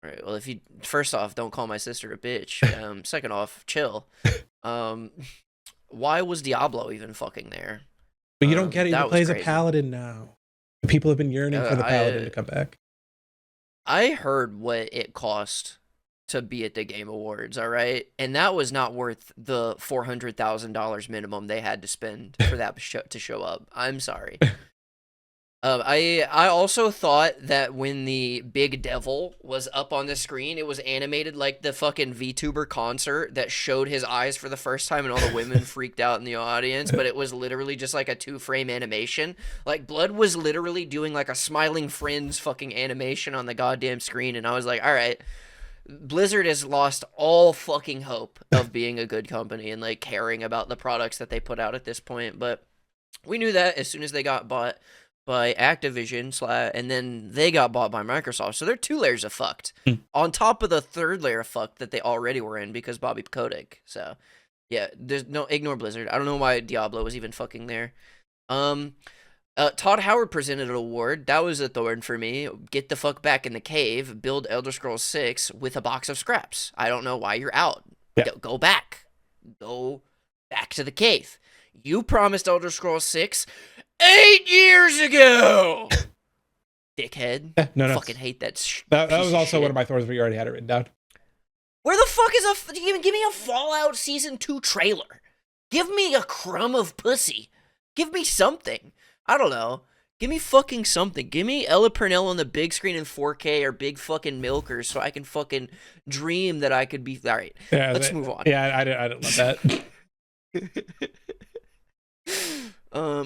All right. Well, if you first off, don't call my sister a bitch. Second off, chill. Why was Diablo even fucking there? But you don't get it. He plays a paladin now. People have been yearning for the paladin to come back. I heard what it cost to be at the Game Awards, all right? And that was not worth the $400,000 minimum they had to spend for that to show up. I'm sorry. I also thought that when the big devil was up on the screen, it was animated like the fucking VTuber concert that showed his eyes for the first time and all the women freaked out in the audience, but it was literally just like a 2-frame animation. Like, Blood was literally doing like a Smiling Friends fucking animation on the goddamn screen, and I was like, all right, Blizzard has lost all fucking hope of being a good company and like caring about the products that they put out at this point. But we knew that as soon as they got bought by Activision, and then they got bought by Microsoft. So they're 2 layers of fucked on top of the 3rd layer of fucked that they already were in because Bobby Kotick. So yeah, there's no ignore Blizzard. I don't know why Diablo was even fucking there. Todd Howard presented an award. That was a thorn for me. Get the fuck back in the cave. Build Elder Scrolls 6 with a box of scraps. I don't know why you're out. Yeah. Go back. Go back to the cave. You promised Elder Scrolls 6 8 years ago. Dickhead. No. Fucking hate that. That was also one of my thorns, but you already had it written down. Where the fuck is give me a Fallout Season 2 trailer? Give me a crumb of pussy. Give me something. I don't know. Give me fucking something. Give me Ella Purnell on the big screen in 4K or big fucking milkers so I can fucking dream that I could be. All right. Yeah, let's move on. Yeah, I didn't love that.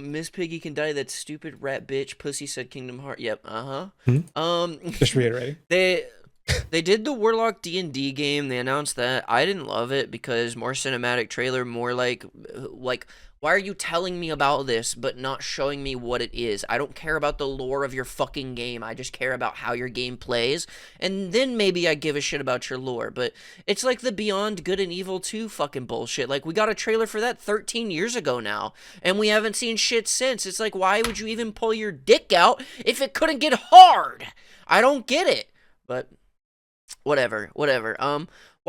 Miss Piggy can die. That stupid rat bitch. Pussy said Kingdom Hearts. Yep. Just reiterating. They did the Warlock D&D game. They announced that. I didn't love it because more cinematic trailer, more like Why are you telling me about this but not showing me what it is? I don't care about the lore of your fucking game. I just care about how your game plays. And then maybe I give a shit about your lore. But it's like the Beyond Good and Evil 2 fucking bullshit. Like, we got a trailer for that 13 years ago now. And we haven't seen shit since. It's like, why would you even pull your dick out if it couldn't get hard? I don't get it. But whatever. Why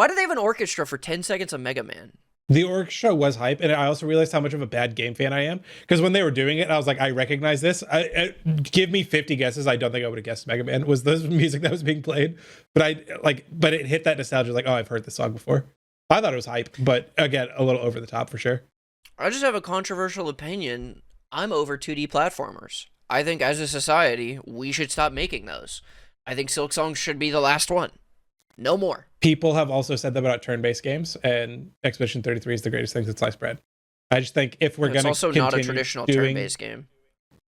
do they have an orchestra for 10 seconds of Mega Man? The orchestra was hype, and I also realized how much of a bad game fan I am, because when they were doing it, I was like, I recognize this. Give me 50 guesses. I don't think I would have guessed Mega Man was the music that was being played, but it hit that nostalgia, like, oh, I've heard this song before. I thought it was hype, but again, a little over the top for sure. I just have a controversial opinion. I'm over 2D platformers. I think as a society, we should stop making those. I think Silk Song should be the last one. No more. People have also said that about turn-based games, and Expedition 33 is the greatest thing since sliced bread. I just think if we're going to also not a traditional turn-based game.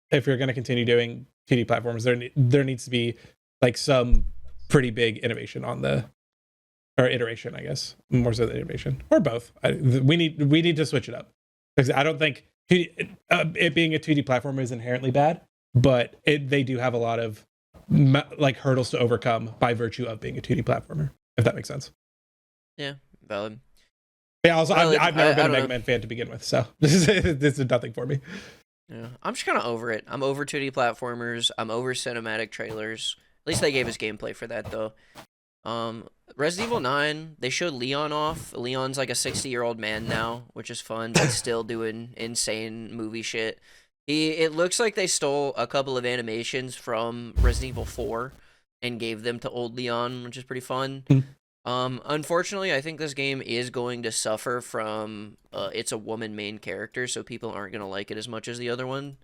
If you're going to continue doing 2D platforms, there needs to be like some pretty big innovation on or iteration, I guess, more so than innovation, or both. We need to switch it up, because I don't think it being a 2D platform is inherently bad, but they do have a lot of like hurdles to overcome by virtue of being a 2D platformer, if that makes sense. Yeah, valid. Yeah, also, I've never been a Mega Man fan to begin with, so this is nothing for me. Yeah, I'm just kind of over it. I'm over 2D platformers. I'm over cinematic trailers. At least they gave us gameplay for that, though. Resident Evil 9, they showed Leon off. Leon's like a 60-year-old man now, which is fun, but still doing insane movie shit. It looks like they stole a couple of animations from Resident Evil 4 and gave them to old Leon, which is pretty fun. Unfortunately, I think this game is going to suffer from it's a woman main character, so people aren't going to like it as much as the other one.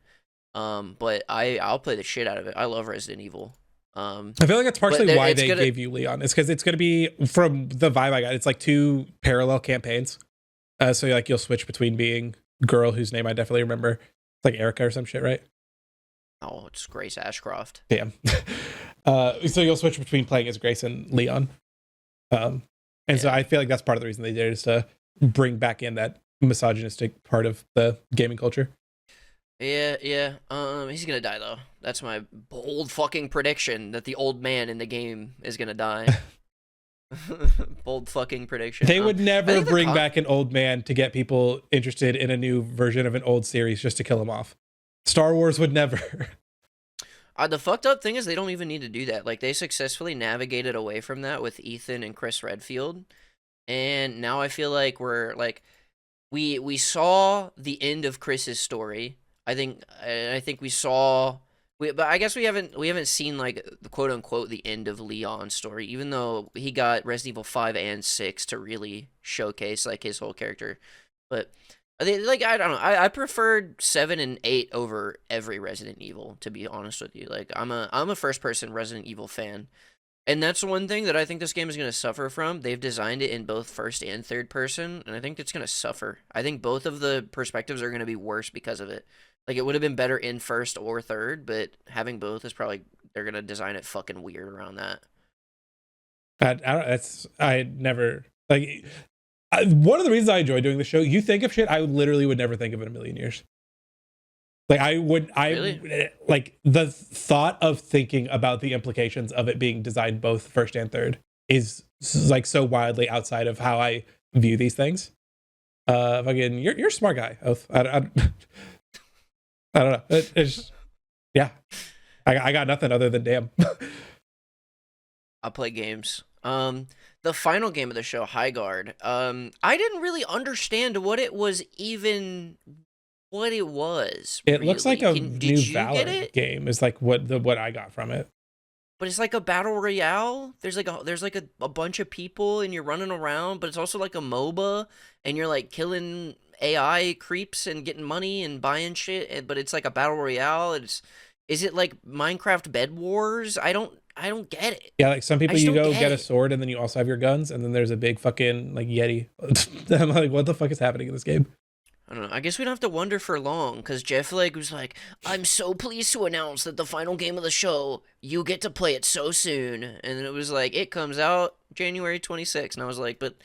But I'll play the shit out of it. I love Resident Evil. I feel like that's partially why they gave you Leon. It's because it's going to be, from the vibe I got, it's like 2 parallel campaigns. So like you'll switch between being girl, whose name I definitely remember, like Erica or some shit, right? Oh, it's Grace Ashcroft. Damn. So you'll switch between playing as Grace and Leon. So I feel like that's part of the reason they did it, is to bring back in that misogynistic part of the gaming culture. Yeah. He's gonna die though. That's my bold fucking prediction, that the old man in the game is gonna die. Bold fucking prediction. They would never bring back an old man to get people interested in a new version of an old series just to kill him off. Star Wars would never. The fucked up thing is they don't even need to do that. Like, they successfully navigated away from that with Ethan and Chris Redfield, and now I feel like we're like, we saw the end of Chris's story. I think we saw. But I guess we haven't seen, like, the quote unquote the end of Leon's story, even though he got Resident Evil 5 and 6 to really showcase like his whole character. But like, I don't know, I preferred 7 and 8 over every Resident Evil, to be honest with you. Like, I'm a first person Resident Evil fan, and that's one thing that I think this game is going to suffer from. They've designed it in both first and third person, and I think it's going to suffer. I think both of the perspectives are going to be worse because of it. Like, it would have been better in first or third, but having both is probably, they're going to design it fucking weird around that. I never, like, one of the reasons I enjoy doing the show, you think of shit I literally would never think of in a million years. Like, really? Like, the thought of thinking about the implications of it being designed both first and third is like so wildly outside of how I view these things. Fucking, you're a smart guy, Oath. I don't know. It's yeah. I got nothing other than damn. I'll play games. The final game of the show, High Guard. I didn't really understand what it was. It looks like a new Valor game. Is like what I got from it. But it's like a battle royale. There's like a bunch of people and you're running around, but it's also like a MOBA and you're like killing AI creeps and getting money and buying shit. But it's like a battle royale. Is it like Minecraft Bed Wars? I don't get it. Yeah, like some people you go get a sword and then you also have your guns and then there's a big fucking like Yeti. I'm like, what the fuck is happening in this game? I don't know. I guess we don't have to wonder for long, because Jeff like was like, I'm so pleased to announce that the final game of the show, you get to play it so soon. And then it was like, it comes out January 26th. And I was like, but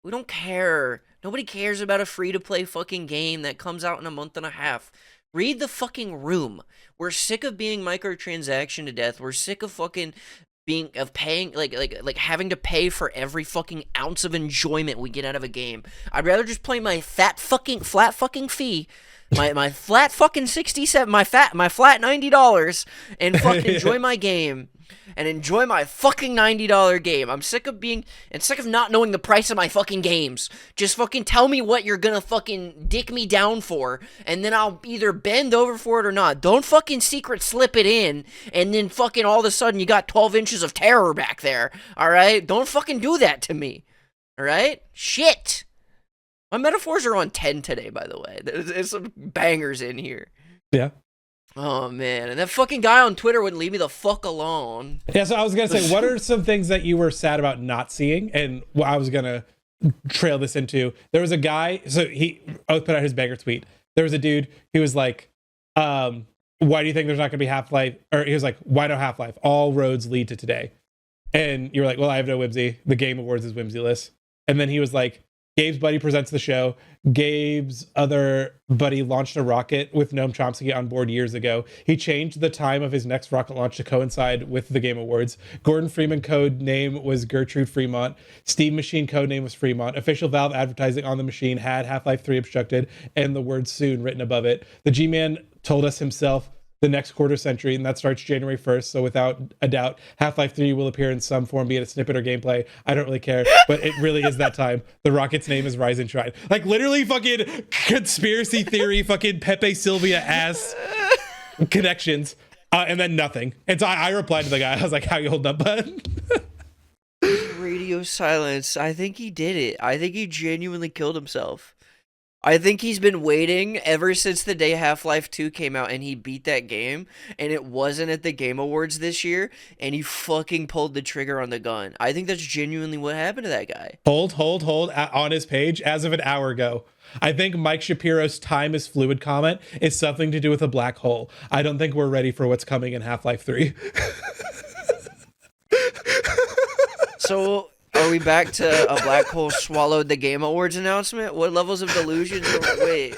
We don't care. Nobody cares about a free-to-play fucking game that comes out in a month and a half. Read the fucking room. We're sick of being microtransaction to death. We're sick of fucking paying like having to pay for every fucking ounce of enjoyment we get out of a game. I'd rather just play my flat fucking fee, my flat fucking 67, my flat $90 and fucking enjoy my game and enjoy my fucking $90 game. I'm sick of not knowing the price of my fucking games. Just fucking tell me what you're gonna fucking dick me down for, and then I'll either bend over for it or not. Don't fucking secret slip it in, and then fucking all of a sudden you got 12 inches of terror back there, alright? Don't fucking do that to me, alright? Shit! My metaphors are on 10 today, by the way. There's some bangers in here. Yeah. Oh, man. And that fucking guy on Twitter wouldn't leave me the fuck alone. Yeah, so I was going to say, what are some things that you were sad about not seeing? And what I was going to trail this into, there was a guy, so he put out his banger tweet. There was a dude, he was like, why do you think there's not going to be Half-Life? Or he was like, why no Half-Life? All roads lead to today. And you were like, well, I have no whimsy. The Game Awards is whimsyless. And then he was like, Gabe's buddy presents the show. Gabe's other buddy launched a rocket with Noam Chomsky on board years ago. He changed the time of his next rocket launch to coincide with the Game Awards. Gordon Freeman code name was Gertrude Fremont. Steam Machine code name was Fremont. Official Valve advertising on the machine had Half-Life 3 obstructed and the word soon written above it. The G-Man told us himself the next quarter century, and that starts January 1st. So without a doubt, Half-Life 3 will appear in some form, be it a snippet or gameplay. I don't really care, but it really is that time. The rocket's name is Rise and Shine. Like literally fucking conspiracy theory, fucking Pepe Sylvia ass connections, and then nothing. And so I replied to the guy. I was like, "How you holding up, bud?" Radio silence. I think he did it. I think he genuinely killed himself. I think he's been waiting ever since the day Half-Life 2 came out and he beat that game, and it wasn't at the Game Awards this year, and he fucking pulled the trigger on the gun. I think that's genuinely what happened to that guy. Hold on his page as of an hour ago. I think Mike Shapiro's time is fluid comment is something to do with a black hole. I don't think we're ready for what's coming in Half-Life 3. So... are we back to a black hole swallowed the Game Awards announcement? What levels of delusion? Wait,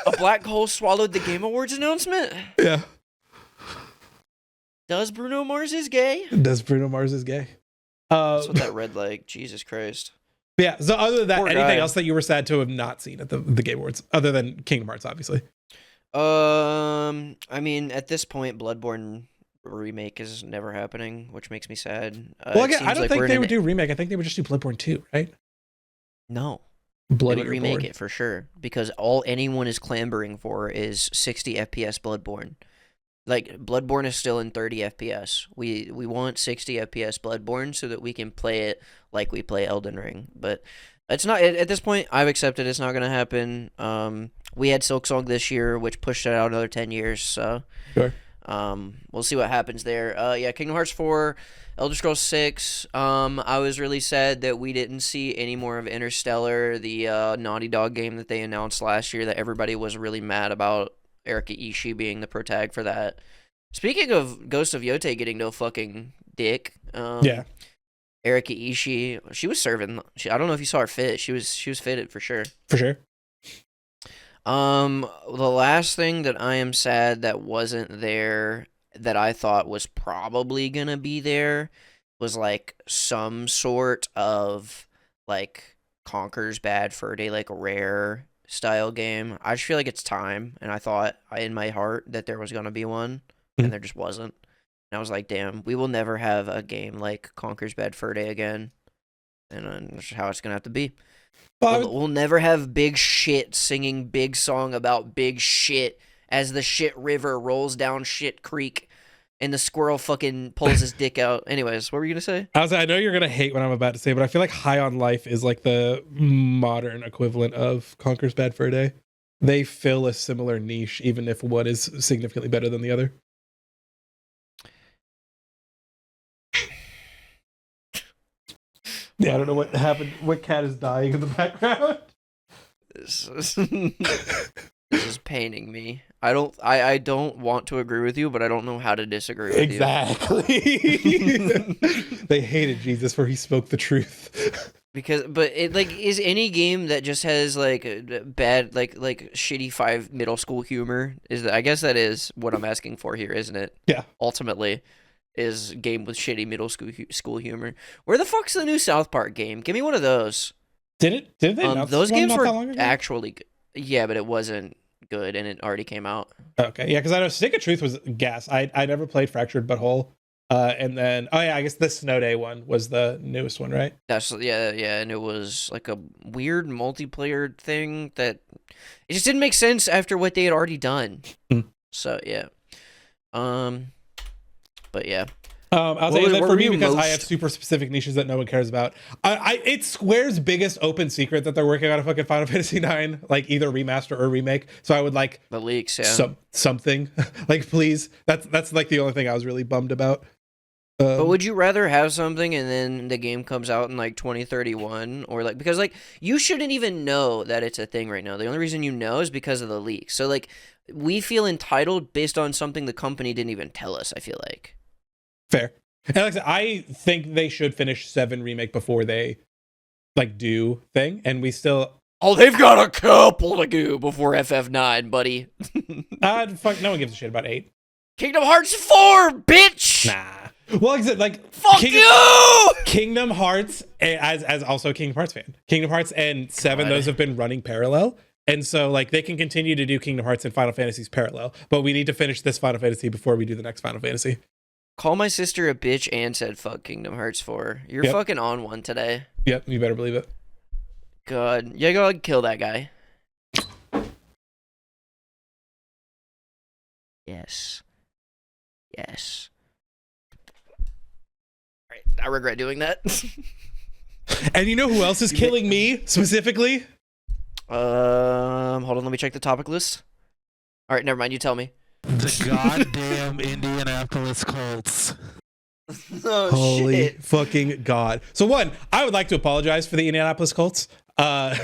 a black hole swallowed the Game Awards announcement? Yeah. Does Bruno Mars is gay? That's what that read like. Jesus Christ. Yeah. So other than that, Poor anything guy. else that you were sad to have not seen at the Game Awards, other than Kingdom Hearts, obviously? I mean, at this point, Bloodborne remake is never happening, which makes me sad. Well, again, I don't think they would do remake. I think they would just do Bloodborne 2, right? No. Bloody They would remake it for sure, because all anyone is clamoring for is 60 FPS Bloodborne. Like, Bloodborne is still in 30 FPS. We want 60 FPS Bloodborne so that we can play it like we play Elden Ring. But it's not, at this point, I've accepted it's not going to happen. We had Silksong this year, which pushed it out another 10 years, so... Sure. We'll see what happens there. Yeah, Kingdom Hearts 4, Elder Scrolls 6. I was really sad that we didn't see any more of Interstellar, the Naughty Dog game that they announced last year that everybody was really mad about Erika Ishii being the protag for that. Speaking of Ghost of Yote getting no fucking dick, yeah. Erika Ishii, she was serving. I don't know if you saw her fit. She was fitted for sure. For sure. The last thing that I am sad that wasn't there that I thought was probably gonna be there was like some sort of like Conker's Bad Fur Day, like rare style game. I just feel like it's time, and I thought in my heart that there was gonna be one, and there just wasn't. And I was like, damn, we will never have a game like Conker's Bad Fur Day again, and that's how it's gonna have to be. We'll never have big shit singing big song about big shit as the shit river rolls down shit creek and the squirrel fucking pulls his dick out. Anyways, what were you gonna say? I know you're gonna hate what I'm about to say, but I feel like High on Life is like the modern equivalent of Conker's Bad Fur Day. They fill a similar niche, even if one is significantly better than the other. Yeah, I don't know what happened. What cat is dying in the background? This is paining me. I don't want to agree with you, but I don't know how to disagree with exactly. you. They hated Jesus for he spoke the truth. Because, but it like is any game that just has like bad like shitty 5 middle school humor is that I guess that is what I'm asking for here, isn't it? Yeah. Ultimately, is game with shitty middle school humor. Where the fuck's the new South Park game? Give me one of those. Did they announce Those one games not were that long ago? actually good. Yeah, but it wasn't good, and it already came out. Okay, yeah, because I know Stick of Truth was gas. I never played Fractured Butthole. And then, oh yeah, I guess the Snow Day one was the newest one, right? That's yeah, and it was like a weird multiplayer thing that it just didn't make sense after what they had already done. So yeah, but yeah. I'll say that for me because I have super specific niches that no one cares about. It's Square's biggest open secret that they're working on a fucking Final Fantasy IX, like either remaster or remake. So I would like the leaks, yeah, something like please. That's like the only thing I was really bummed about. But would you rather have something and then the game comes out in like 2031 or like because like you shouldn't even know that it's a thing right now. The only reason you know is because of the leaks. So like we feel entitled based on something the company didn't even tell us, I feel like. Fair. And like I said, I think they should finish 7 remake before they like do thing, and we still. Oh, they've got a couple to go before FF9, buddy. Fuck, no one gives a shit about 8. Kingdom Hearts 4, bitch. Nah. Well, like fuck you. Kingdom Hearts, as also a Kingdom Hearts fan, Kingdom Hearts and 7, those have been running parallel, and so like they can continue to do Kingdom Hearts and Final Fantasies parallel, but we need to finish this Final Fantasy before we do the next Final Fantasy. Call my sister a bitch and said fuck Kingdom Hearts 4. You're fucking on one today. Yep, you better believe it. God, yeah, go kill that guy. Yes. Right, I regret doing that. And you know who else is killing me specifically? Hold on, let me check the topic list. All right, never mind. You tell me. The goddamn Indianapolis Colts. Oh, holy shit. fucking God. So one, I would like to apologize for the Indianapolis Colts.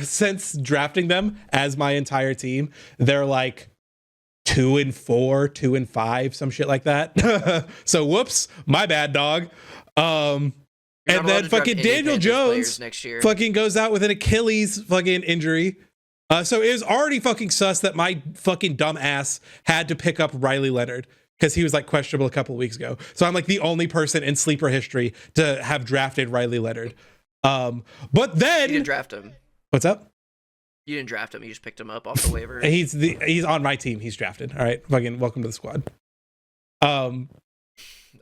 Since drafting them as my entire team, they're like 2-4, 2-5, some shit like that. So whoops, my bad, dog. And then fucking Daniel Jones next year. fucking goes out with an Achilles fucking injury. So it was already fucking sus that my fucking dumb ass had to pick up Riley Leonard because he was like questionable a couple of weeks ago. So I'm like the only person in sleeper history to have drafted Riley Leonard. But then you didn't draft him. What's up? You didn't draft him. You just picked him up off the waiver. He's on my team. He's drafted. All right, fucking welcome to the squad.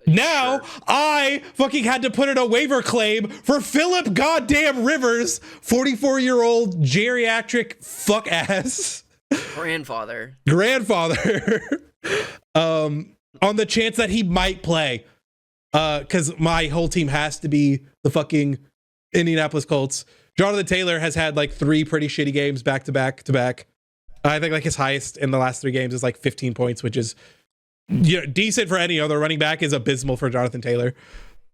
Now I fucking had to put in a waiver claim for Philip goddamn Rivers, 44-year-old geriatric fuck ass grandfather. On the chance that he might play, because my whole team has to be the fucking Indianapolis Colts. Jonathan Taylor has had like 3 pretty shitty games back to back. I think like his highest in the last 3 games is like 15 points, which is decent for any other running back, is abysmal for Jonathan Taylor.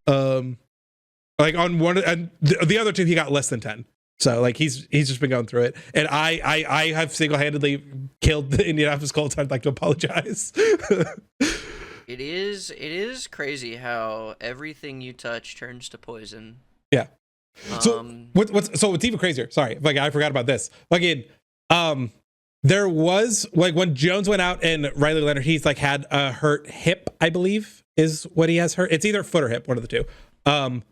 Like on one and the other 2 he got less than 10. So like he's just been going through it, and I have single-handedly killed the Indianapolis Colts. I'd like to apologize. It is crazy how everything you touch turns to poison. Yeah. So what's even crazier? Sorry, like I forgot about this. Like there was like when Jones went out and Riley Leonard, he's like had a hurt hip, I believe is what he has hurt. It's either foot or hip, one of the 2.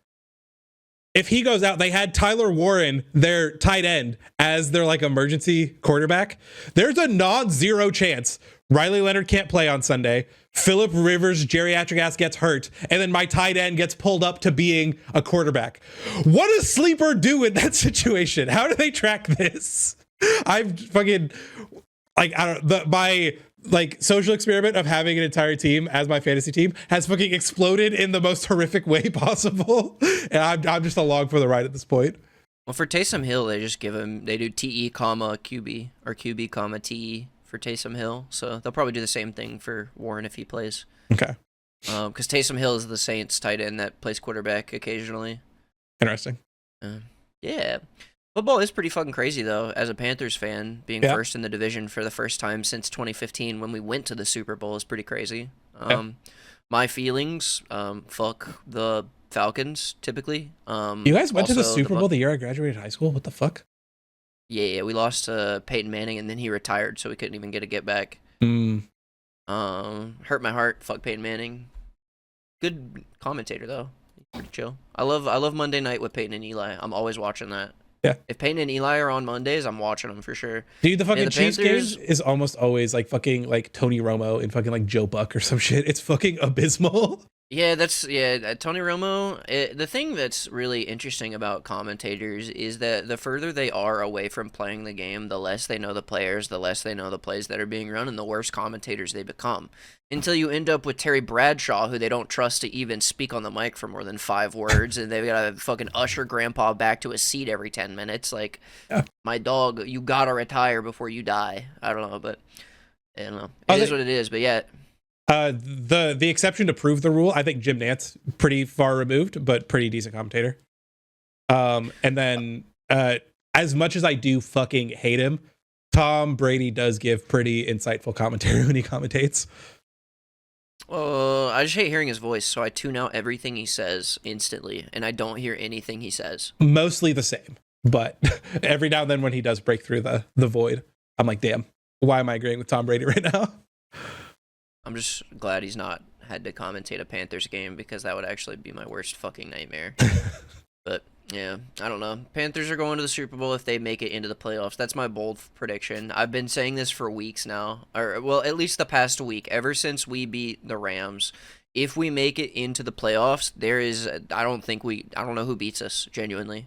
If he goes out, they had Tyler Warren, their tight end, as their like emergency quarterback. There's a non-zero chance Riley Leonard can't play on Sunday. Philip Rivers' geriatric ass gets hurt, and then my tight end gets pulled up to being a quarterback. What does sleeper do in that situation? How do they track this? I've fucking like I don't my like social experiment of having an entire team as my fantasy team has fucking exploded in the most horrific way possible, and I'm just along for the ride at this point. Well, for Taysom Hill, they just give him they do TE comma QB or QB comma TE for Taysom Hill, so they'll probably do the same thing for Warren if he plays. Okay. Because Taysom Hill is the Saints tight end that plays quarterback occasionally. Interesting. Yeah. Football is pretty fucking crazy, though, as a Panthers fan. Being first in the division for the first time since 2015 when we went to the Super Bowl is pretty crazy. My feelings, fuck the Falcons typically. You guys went to the also Super Bu- Bowl the year I graduated high school? What the fuck? Yeah, we lost to Peyton Manning, and then he retired, so we couldn't even get back. Mm. Hurt my heart. Fuck Peyton Manning. Good commentator though. Pretty chill. I love Monday night with Peyton and Eli. I'm always watching that. Yeah. If Peyton and Eli are on Mondays, I'm watching them for sure. Dude, the fucking the Chiefs Panthers- game is almost always like fucking like Tony Romo and fucking like Joe Buck or some shit. It's fucking abysmal. Yeah, Tony Romo. The thing that's really interesting about commentators is that the further they are away from playing the game, the less they know the players, the less they know the plays that are being run, and the worse commentators they become. Until you end up with Terry Bradshaw, who they don't trust to even speak on the mic for more than 5 words, and they've got to fucking usher Grandpa back to a seat every 10 minutes. Like, my dog, you gotta retire before you die. I don't know, but I don't know. It is what it is, but yeah. The exception to prove the rule, I think Jim Nantz, pretty far removed, but pretty decent commentator. And then as much as I do fucking hate him, Tom Brady does give pretty insightful commentary when he commentates. I just hate hearing his voice, so I tune out everything he says instantly, and I don't hear anything he says. Mostly the same, but every now and then when he does break through the void, I'm like, damn, why am I agreeing with Tom Brady right now? I'm just glad he's not had to commentate a Panthers game, because that would actually be my worst fucking nightmare. But yeah, I don't know. Panthers are going to the Super Bowl if they make it into the playoffs. That's my bold prediction. I've been saying this for weeks now, or well, at least the past week, ever since we beat the Rams. If we make it into the playoffs, I don't know who beats us, genuinely.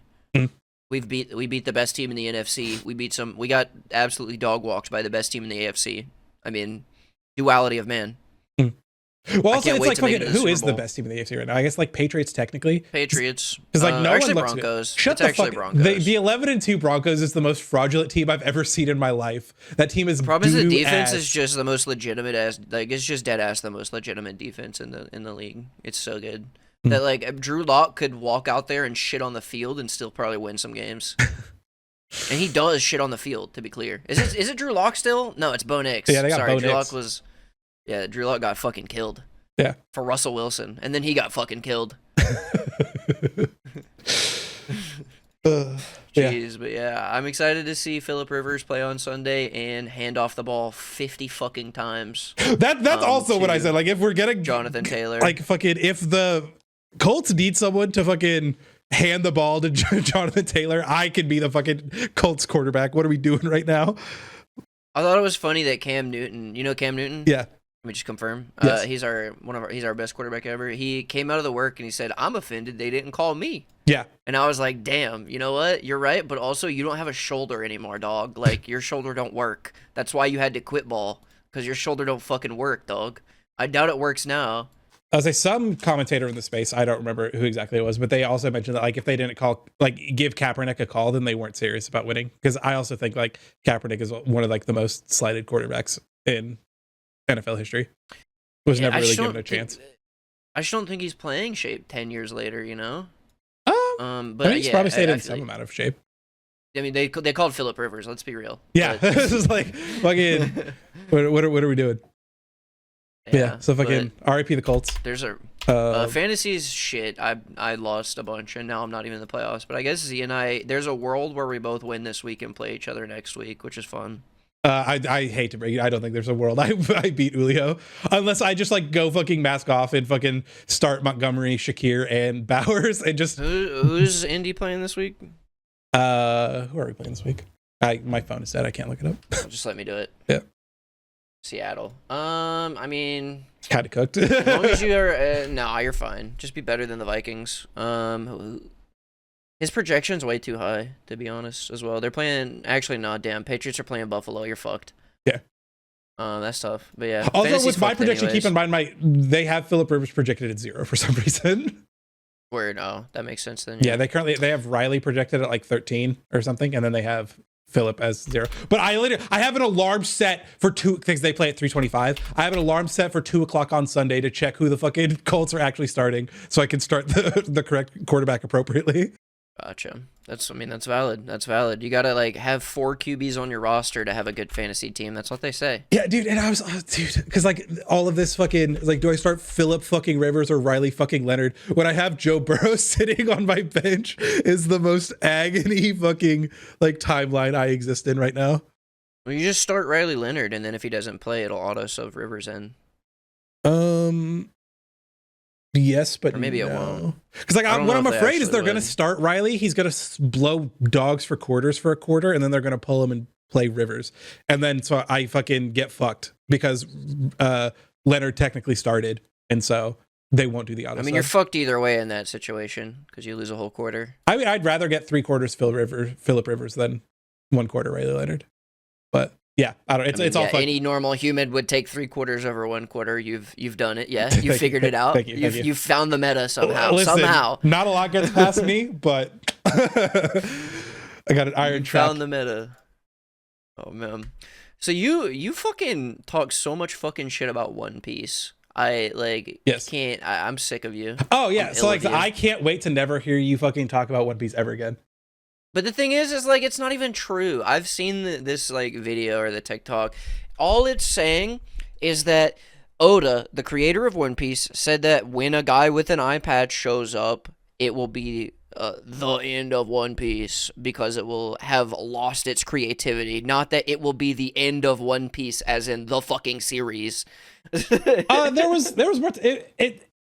We beat the best team in the NFC. We got absolutely dog walked by the best team in the AFC. I mean, duality of man. Well, also, it's like fucking, who is the Bowl. best team in the AFC right now? I guess like Patriots technically. Patriots. Because like no actually one looks Broncos. Good. Shut it's the actually fuck. Broncos. The 11-2 Broncos is the most fraudulent team I've ever seen in my life. That team is. The problem is the defense ass. is just the most legitimate it's just dead ass the most legitimate defense in the league. It's so good that like Drew Lock could walk out there and shit on the field and still probably win some games. And he does shit on the field, to be clear. Is it Drew Lock still? No, it's Bo Nix. Yeah, they got Sorry, Bo Drew Nix. Lock was. Yeah, Drew Lock got fucking killed. Yeah. For Russell Wilson, and then he got fucking killed. Jeez, but yeah, I'm excited to see Phillip Rivers play on Sunday and hand off the ball 50 fucking times. That's also what I said. Like, if we're getting Jonathan Taylor, like fucking, if the Colts need someone to fucking hand the ball to Jonathan Taylor, I can be the fucking Colts quarterback. What are we doing right now? I thought it was funny that Cam Newton, you know Cam Newton? Yeah. Let me just confirm. Yes. He's our best quarterback ever. He came out of the work and he said, "I'm offended they didn't call me." Yeah. And I was like, "Damn, you know what? You're right, but also you don't have a shoulder anymore, dog. Like your shoulder don't work. That's why you had to quit ball, because your shoulder don't fucking work, dog. I doubt it works now." I was like, some commentator in the space, I don't remember who exactly it was, but they also mentioned that like if they didn't give Kaepernick a call, then they weren't serious about winning. Because I also think like Kaepernick is one of like the most slighted quarterbacks in NFL history. Was never really given a chance. I just don't think he's playing shape 10 years later, you know? But I I think he's probably stayed in some like, amount of shape. I mean, they called Phillip Rivers, let's be real. Yeah, this is like, fucking, what are we doing? Yeah, so fucking RIP the Colts. There's fantasy's shit. I lost a bunch, and now I'm not even in the playoffs. But I guess Z and I, there's a world where we both win this week and play each other next week, which is fun. I hate to break it. I don't think there's a world I beat Julio unless I just like go fucking mask off and fucking start Montgomery, Shakir, and Bowers and just. Who's Indy playing this week? Who are we playing this week? My phone is dead. I can't look it up. Just let me do it. Yeah. Seattle. I mean, kind of cooked. as long as you are, nah, you're fine. Just be better than the Vikings. His projection's way too high, to be honest, as well. They're playing, actually, no, damn. Patriots are playing Buffalo. You're fucked. Yeah. That's tough. But yeah. Also, with my projection, keep in mind, they have Phillip Rivers projected at 0 for some reason. Weird. Oh, that makes sense then. Yeah, they have Riley projected at like 13 or something, and then they have Phillip as 0. But I have an alarm set for 2 because they play at 3:25. I have an alarm set for 2:00 on Sunday to check who the fucking Colts are actually starting, so I can start the correct quarterback appropriately. Gotcha. That's valid. That's valid. You gotta like have 4 QBs on your roster to have a good fantasy team. That's what they say. Yeah, dude, and I was, dude, because like all of this fucking, like, do I start Philip fucking Rivers or Riley fucking Leonard when I have Joe Burrow sitting on my bench? Is the most agony fucking like timeline I exist in right now. Well, you just start Riley Leonard, and then if he doesn't play, it'll auto sub Rivers in. Yes, but or maybe no. it won't. Because like what I'm afraid is they're would. gonna start Riley. He's gonna blow dogs for quarters for a quarter, and then they're gonna pull him and play Rivers, and then so I fucking get fucked because Leonard technically started, and so they won't do the auto. I mean, you're fucked either way in that situation because you lose a whole quarter. I mean, I'd rather get 3 quarters Philip Rivers than 1 quarter Riley Leonard, but. Yeah, I don't. It's all fun. Any normal human would take 3 quartars over 1 quarter. You've done it. Yeah, you figured it out. Thank you. You've found the meta somehow. Listen, somehow. Not a lot gets past me, but I got an iron trap. Found the meta. Oh man. So you fucking talk so much fucking shit about One Piece. I like yes. can't. I'm sick of you. Oh yeah. So like I can't wait to never hear you fucking talk about One Piece ever again. But the thing is like, it's not even true. I've seen this, like, video or the TikTok. All it's saying is that Oda, the creator of One Piece, said that when a guy with an eye patch shows up, it will be the end of One Piece because it will have lost its creativity. Not that it will be the end of One Piece as in the fucking series. There was more.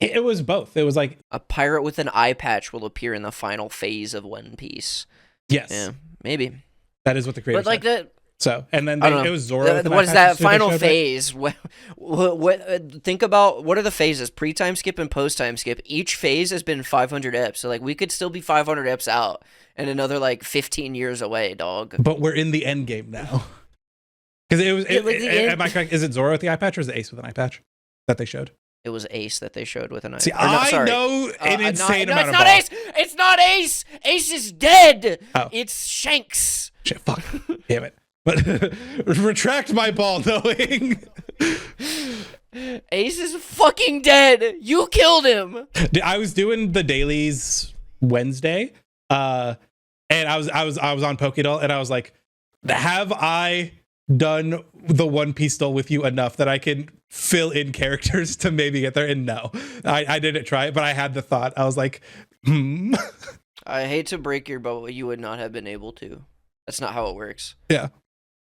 It was both. It was like a pirate with an eye patch will appear in the final phase of One Piece. Yes. Yeah, maybe. That is what the creator But like said. that. So, and then it was Zoro. What is that final phase? What think about what are the phases? Pre-time skip and post-time skip. Each phase has been 500 eps. So like we could still be 500 eps out and another like 15 years away, dog. But we're in the end game now. Because it was. Am I correct? Is it Zoro with the eye patch or is it Ace with an eye patch that they showed? It was Ace that they showed with an eye. See, I know an insane amount of balls. Ace. It's not Ace. Ace is dead. Oh. It's Shanks. Shit, fuck. Damn it. But retract my ball knowing. Ace is fucking dead. You killed him. I was doing the dailies Wednesday, and I was on Pokédoll, and I was like, have I done the One Piece stole with you enough that I can fill in characters to maybe get there? And no, I didn't try it, but I had the thought. I was like, I hate to break your bubble, you would not have been able to. That's not how it works. Yeah.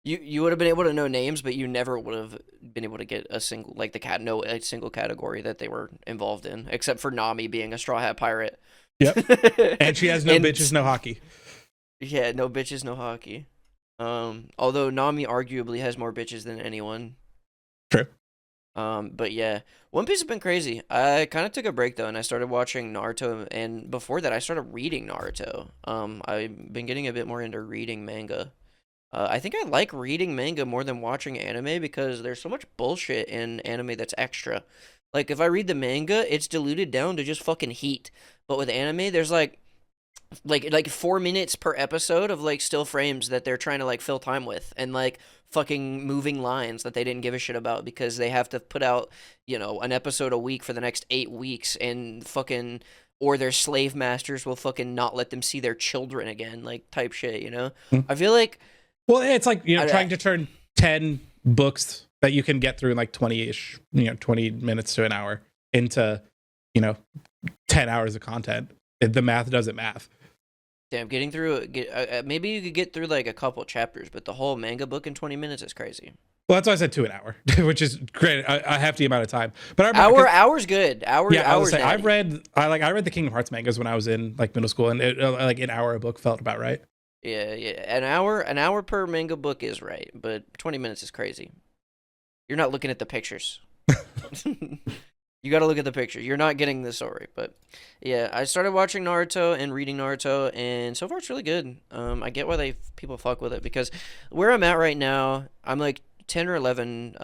You would have been able to know names, but you never would have been able to get a single a single category that they were involved in, except for Nami being a Straw Hat Pirate. Yep. And she has no bitches, no hockey. Yeah, no bitches, no hockey. Although Nami arguably has more bitches than anyone. True. But yeah, One Piece has been crazy. I kind of took a break though, and I started watching Naruto, and before that, I started reading Naruto. I've been getting a bit more into reading manga. I think I like reading manga more than watching anime because there's so much bullshit in anime that's extra. Like, if I read the manga, it's diluted down to just fucking heat. But with anime, there's like 4 minutes per episode of like still frames that they're trying to like fill time with, and like fucking moving lines that they didn't give a shit about because they have to put out, an episode a week for the next 8 weeks, and fucking, or their slave masters will fucking not let them see their children again, like type shit, I feel like. Well, it's like, trying to turn 10 books that you can get through in like 20-ish, 20 minutes to an hour into, 10 hours of content. The math doesn't math. Damn, getting through maybe you could get through like a couple chapters, but the whole manga book in 20 minutes is crazy. Well, that's why I said 2 an hour, which is great, a hefty amount of time. But hour's good. Hours. I read the Kingdom Hearts mangas when I was in like middle school, and it, like an hour a book felt about right. Yeah. An hour per manga book is right, but 20 minutes is crazy. You're not looking at the pictures. You got to look at the pictures. You're not getting the story. But yeah, I started watching Naruto and reading Naruto, and so far it's really good. I get why people fuck with it, because where I'm at right now, I'm like 10 or 11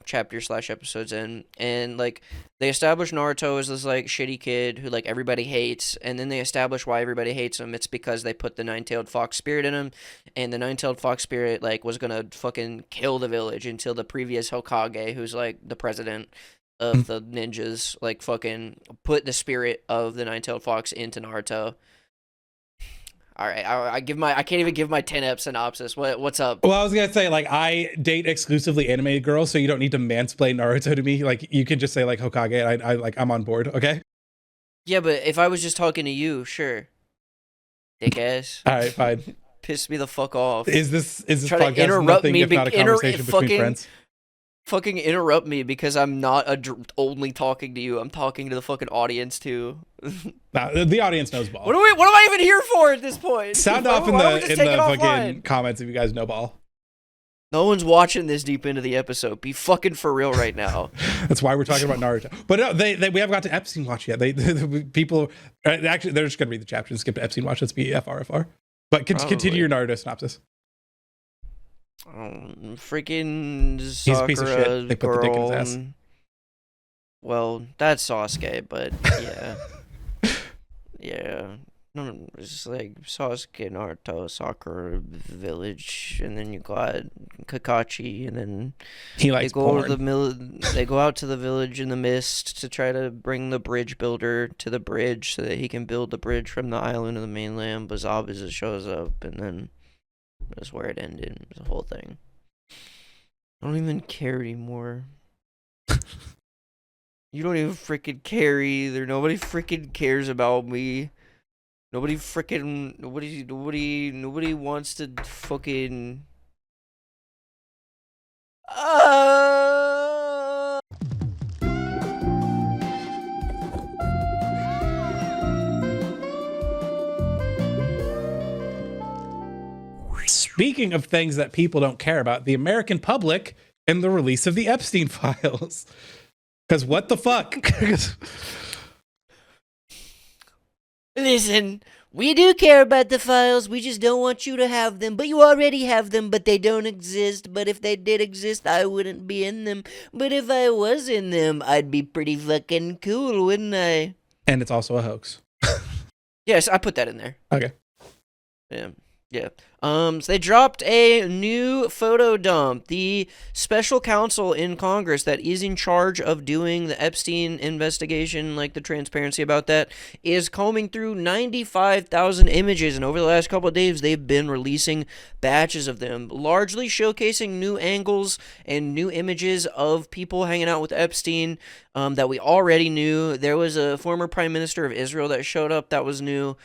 chapters/episodes in, and like they establish Naruto as this like shitty kid who like everybody hates, and then they establish why everybody hates him. It's because they put the nine-tailed fox spirit in him, and the nine-tailed fox spirit like was gonna fucking kill the village until the previous Hokage, who's like the president of the ninjas, like fucking put the spirit of the nine-tailed fox into Naruto. All right. I can't even give my 10-ep synopsis. What's up? Well, I was gonna say, like, I date exclusively animated girls, so you don't need to mansplain Naruto to me. Like, you can just say like Hokage. I'm on board. Okay. Yeah, but if I was just talking to you, sure. Dick ass. All right, fine. Piss me the fuck off. Is this Try to podcast interrupt nothing me if not a conversation between friends? Fucking interrupt me because I'm not only talking to you. I'm talking to the fucking audience too. Nah, the audience knows ball. What am I even here for at this point? Sound Why off in don't we the just take it fucking offline? comments if you guys know ball. No one's watching this deep into the episode. Be fucking for real right now. That's why we're talking about Naruto. But no, we haven't got to Epstein watch yet. People actually they're just gonna read the chapter and skip to Epstein watch. Let's be FRFR. But continue your Naruto synopsis. Freaking He's a piece of shit. They put the dick in his ass. Well, that's Sasuke, but yeah. Yeah. No, it's like Sasuke, Naruto, Sakura village, and then you got Kakashi, and then he likes porn. They go out to the village in the mist to try to bring the bridge builder to the bridge so that he can build the bridge from the island to the mainland. But Zabuza shows up, and then that's where it ended. The whole thing. I don't even care anymore. You don't even freaking care either. Nobody freaking cares about me. Nobody wants to fucking. Speaking of things that people don't care about, the American public and the release of the Epstein files. Because what the fuck? Listen, we do care about the files, we just don't want you to have them. But you already have them, but they don't exist. But if they did exist, I wouldn't be in them. But if I was in them, I'd be pretty fucking cool, wouldn't I? And it's also a hoax. Yes, I put that in there. Okay. Yeah. Yeah. So they dropped a new Photodump. The special counsel in Congress that is in charge of doing the Epstein investigation, like the transparency about that, is combing through 95,000 images. And over the last couple of days, they've been releasing batches of them, largely showcasing new angles and new images of people hanging out with Epstein that we already knew. There was a former prime minister of Israel that showed up that was new.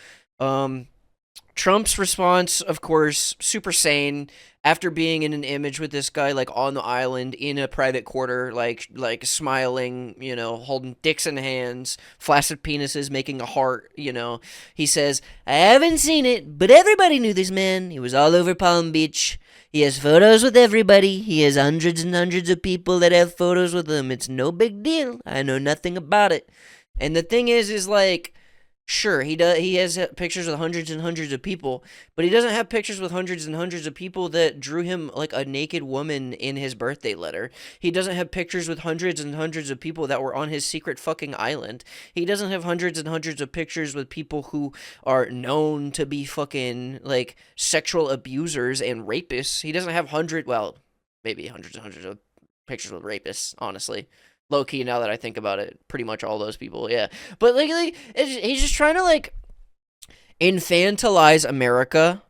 Trump's response, of course, super sane, after being in an image with this guy, like, on the island, in a private quarter, like smiling, you know, holding dicks in hands, flaccid penises, making a heart, you know. He says, I haven't seen it, but everybody knew this man. He was all over Palm Beach. He has photos with everybody. He has hundreds and hundreds of people that have photos with him. It's no big deal. I know nothing about it. And the thing is like, sure, he does. He has pictures with hundreds and hundreds of people, but he doesn't have pictures with hundreds and hundreds of people that drew him like a naked woman in his birthday letter. He doesn't have pictures with hundreds and hundreds of people that were on his secret fucking island. He doesn't have hundreds and hundreds of pictures with people who are known to be fucking like sexual abusers and rapists. He doesn't have maybe hundreds and hundreds of pictures with rapists, honestly. Low key, now that I think about it, pretty much all those people, yeah. But like he's just trying to like infantilize America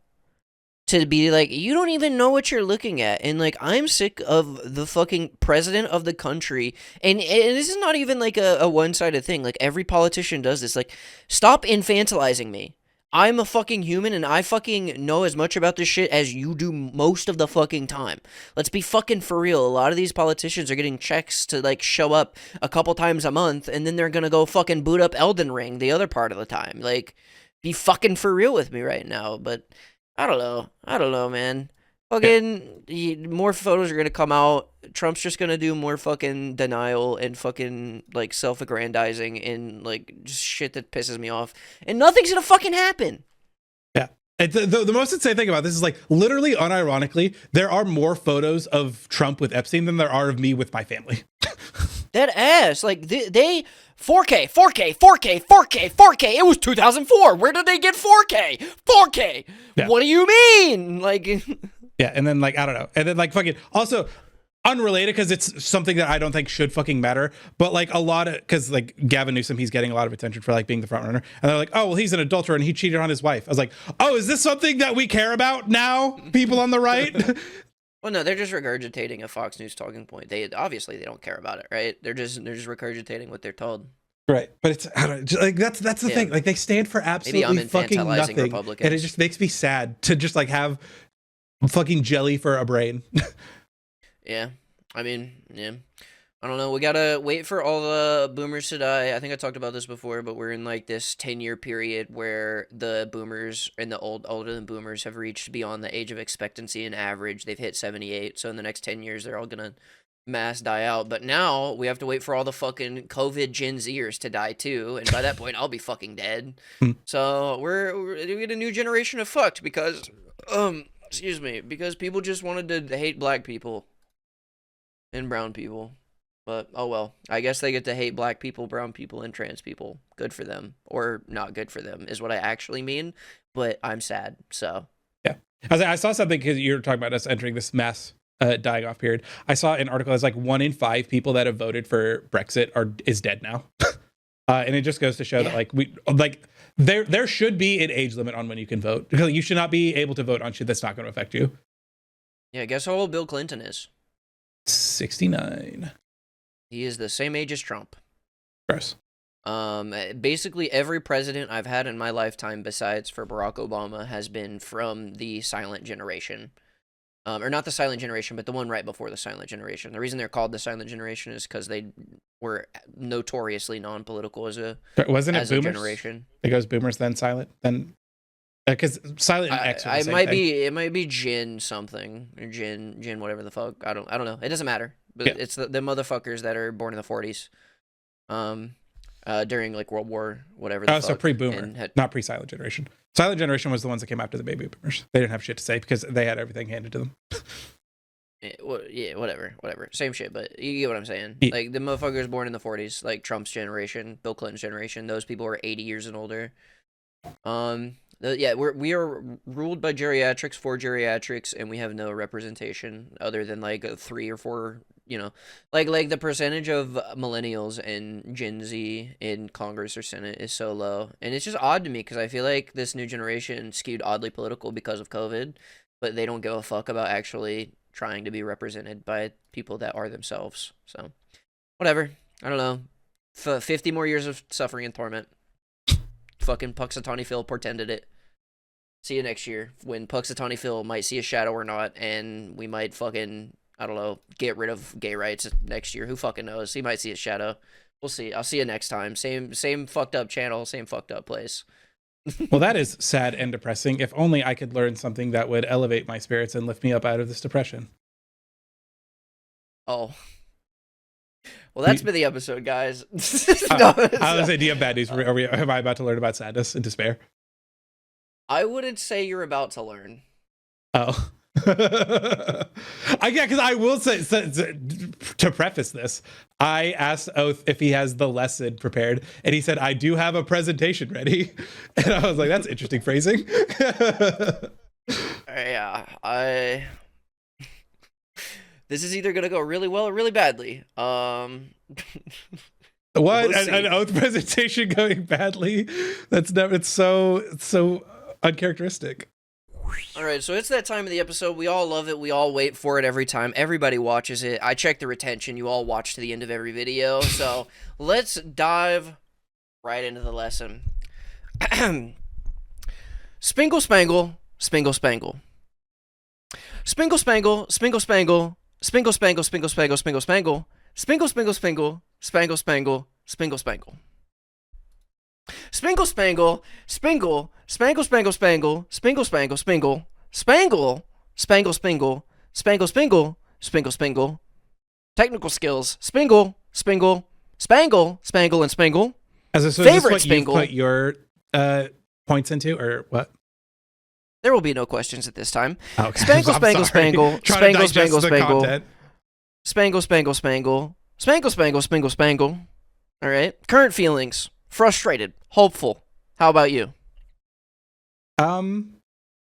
to be like, you don't even know what you're looking at. And like, I'm sick of the fucking president of the country. And this is not even like a one-sided thing. Like, every politician does this. Like, stop infantilizing me. I'm a fucking human, and I fucking know as much about this shit as you do most of the fucking time. Let's be fucking for real. A lot of these politicians are getting checks to, like, show up a couple times a month, and then they're gonna go fucking boot up Elden Ring the other part of the time. Like, be fucking for real with me right now. But I don't know, man. Fucking more photos are gonna come out. Trump's just gonna do more fucking denial and fucking like self-aggrandizing and like just shit that pisses me off. And nothing's gonna fucking happen. Yeah. The most insane thing about this is, like, literally unironically, there are more photos of Trump with Epstein than there are of me with my family. That ass, like they 4K. It was 2004. Where did they get 4K? 4K. Yeah. What do you mean? Like. Yeah, and then, like, I don't know. And then, like, fucking also, unrelated because it's something that I don't think should fucking matter. But like a lot of, because like Gavin Newsom, he's getting a lot of attention for like being the front runner, and they're like, oh well, he's an adulterer and he cheated on his wife. I was like, oh, is this something that we care about now? People on the right. Well, no, they're just regurgitating a Fox News talking point. They obviously they don't care about it, right? They're just regurgitating what they're told. Right, but it's I don't, like that's the thing. Like they stand for absolutely fucking nothing, Republicans. and it just makes me sad to just like have fucking jelly for a brain. Yeah, I mean, yeah, I don't know. We gotta wait for all the boomers to die. I think I talked about this before, but we're in like this 10-year period where the boomers and the older than boomers have reached beyond the age of expectancy and average. They've hit 78, so in the next 10 years, they're all gonna mass die out. But now we have to wait for all the fucking COVID Gen Zers to die too, and by that point, I'll be fucking dead. So we get a new generation of fucked because, excuse me, because people just wanted to hate black people and brown people. But oh well, I guess they get to hate black people, brown people, and trans people. Good for them, or not good for them, is what I actually mean. But I'm sad. So yeah, I saw something because you were talking about us entering this mass dying off period. I saw an article that's like 1 in 5 people that have voted for Brexit is dead now, and it just goes to show that like there should be an age limit on when you can vote. You should not be able to vote on shit that's not going to affect you. Yeah, guess how old Bill Clinton is? 69. He is the same age as Trump. Gross. Basically every president I've had in my lifetime, besides for Barack Obama, has been from the silent generation. Or not the silent generation, but the one right before the silent generation. The reason they're called the silent generation is because they were notoriously non-political as a wasn't it as boomers? A generation. It goes boomers, then silent, then because silent and X are the same thing. It might be Gen something or Gen whatever the fuck. I don't know. It doesn't matter. But Yeah. it's the motherfuckers that are born in the 40s. During like World War whatever the fuck. So pre-boomer, not pre-silent generation. Silent generation was the ones that came after the baby boomers. They didn't have shit to say because they had everything handed to them. Yeah, whatever. Same shit, but you get what I'm saying. Yeah. Like the motherfuckers born in the 40s, like Trump's generation, Bill Clinton's generation, those people are 80 years and older. We are ruled by geriatrics for geriatrics, and we have no representation other than like 3 or 4. You know, like the percentage of millennials and Gen Z in Congress or Senate is so low, and it's just odd to me because I feel like this new generation skewed oddly political because of COVID, but they don't give a fuck about actually trying to be represented by people that are themselves. So, whatever. I don't know. 50 more years of suffering and torment. Fucking Puxatawny Phil portended it. See you next year when Puxatawny Phil might see a shadow or not, and we might fucking, I don't know, get rid of gay rights next year. Who fucking knows? He might see a shadow. We'll see. I'll see you next time. Same fucked up channel, same fucked up place. Well, that is sad and depressing. If only I could learn something that would elevate my spirits and lift me up out of this depression. Oh. Well, that's been the episode, guys. I was saying, do you have bad news? Am I about to learn about sadness and despair? I wouldn't say you're about to learn. Oh. Because I will say, to preface this, I asked Oath if he has the lesson prepared, and he said, I do have a presentation ready. And I was like, that's interesting phrasing. Yeah, this is either going to go really well or really badly. What? We'll An Oath presentation going badly? It's so uncharacteristic. All right, so it's that time of the episode. We all love it. We all wait for it every time. Everybody watches it. I check the retention. You all watch to the end of every video. So let's dive right into the lesson. Spingle, Spangle, Spingle, Spangle. Spingle, Spangle, Spingle, Spangle, Spingle, Spangle, Spingle, Spangle, Spingle, Spangle, Spingle, Spingle, Spingle, Spangle, Spangle, Spingle, Spangle. Spingle, Spangle, Spingle, Spangle, Spangle, Spangle, Spingle, Spangle, Spingle, Spangle, Spangle, Spingle, Spangle, Spingle, Spingle, Spingle. Technical skills: Spingle, Spingle, Spangle, Spangle, and Spangle. Favorite Spingle. You put your points into, or what? There will be no questions at this time. Okay. Spangle, Spangle, Spangle, Spangle, Spangle, Spangle, Spangle, Spangle, Spangle, Spangle, Spangle, Spangle, Spangle. All right. Current feelings. Frustrated, hopeful. How about you?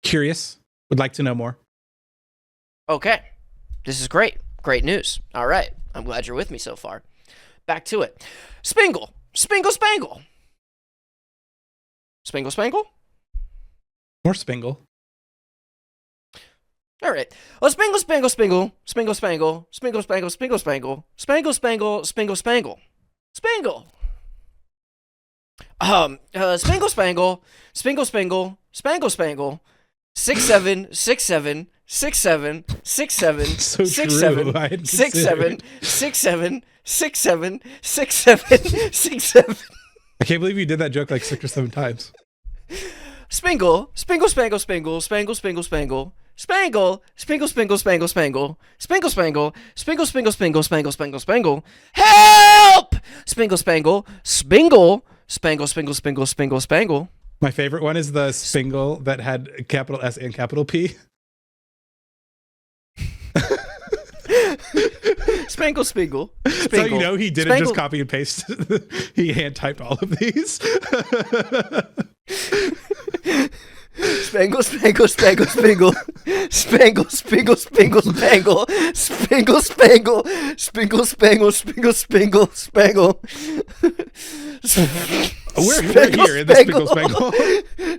Curious. Would like to know more. Okay. This is great. Great news. All right. I'm glad you're with me so far. Back to it. Spingle. Spingle, Spangle. Spingle, Spangle? More Spingle. All right. Well, Spingle, Spangle, Spingle. Spingle, Spangle. Spingle, Spangle, Spingle, Spangle. Spangle, Spangle, Spingle, Spangle. Spangle. Spangle, Spangle. Spingle, Spangle. Spangle, Spangle. 6 7 6 7 6 7 6 7 So 6 true. 7 I hadn't 6 7 considered. 6 7 6 7 6 7 6 7 I can't believe you did that joke like 6 or 7 times. Spingle, Spingle, Spangle, Spingle, Spangle, Spingle, Spangle, Spangle, Spingle, Spingle, Spangle, Spangle, Spangle, Spangle, Spingle, Spingle, Spingle, Spangle, Spangle, Spangle, help! Spingle, Spangle, Spingle, Spangle, Spingle, Spingle, Spingle, Spangle. My favorite one is the Spingle that had capital S and capital P. Spangle, Spingle, So you know he didn't just Spangle. copy and paste. He hand typed all of these. Spangle, Spangle, Spangle, Spingle, Spangle, Spingle, Spingle, Spangle, Spingle, Spangle, Spingle, Spangle, Spingle, Spingle, Spangle. We're here in the Spingle Spangle.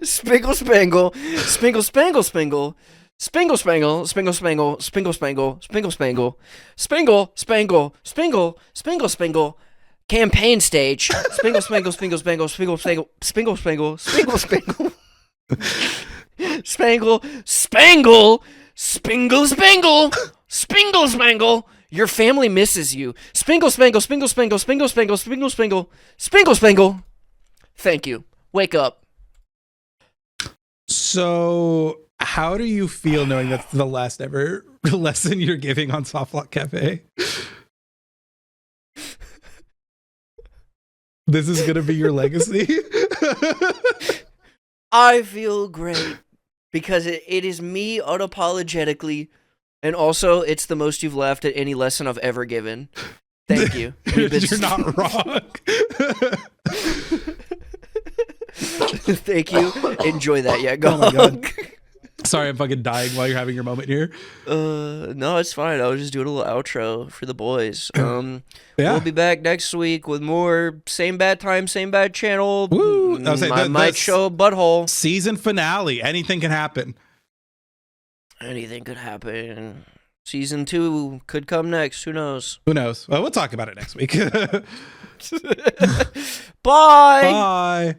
Spingle, Spangle, Spingle, Spangle, Spingle. Spingle, Spangle, Spingle, Spangle, Spingle, Spangle, Spingle, Spangle, Spingle, Spangle, Spingle, Spingle, Spangle, campaign stage. Spingle, Spangle, Spingle, Spangle, Spingle, Spangle, Spingle, Spangle, Spingle, Spangle, Spangle, Spangle, Spingle, Spangle, Spingle, Spangle. Your family misses you. Spingle, Spangle, Spingle, Spangle, Spingle, Spangle, Spingle, Spangle, Spingle, Spangle. Thank you. Wake up. So, how do you feel knowing that's the last ever lesson you're giving on Softlock Cafe? This is going to be your legacy? I feel great because it is me unapologetically, and also it's the most you've laughed at any lesson I've ever given. Thank you. You're not wrong. Thank you. Enjoy that. Yeah, go Oh my God. on. Sorry, I'm fucking dying while you're having your moment here. No, it's fine. I was just doing a little outro for the boys. Yeah. We'll be back next week with more same bad time, same bad channel. Woo! I was saying, I might show butthole. Season finale. Anything can happen. Anything could happen. Season 2 could come next. Who knows? Who knows? Well, we'll talk about it next week. Bye. Bye.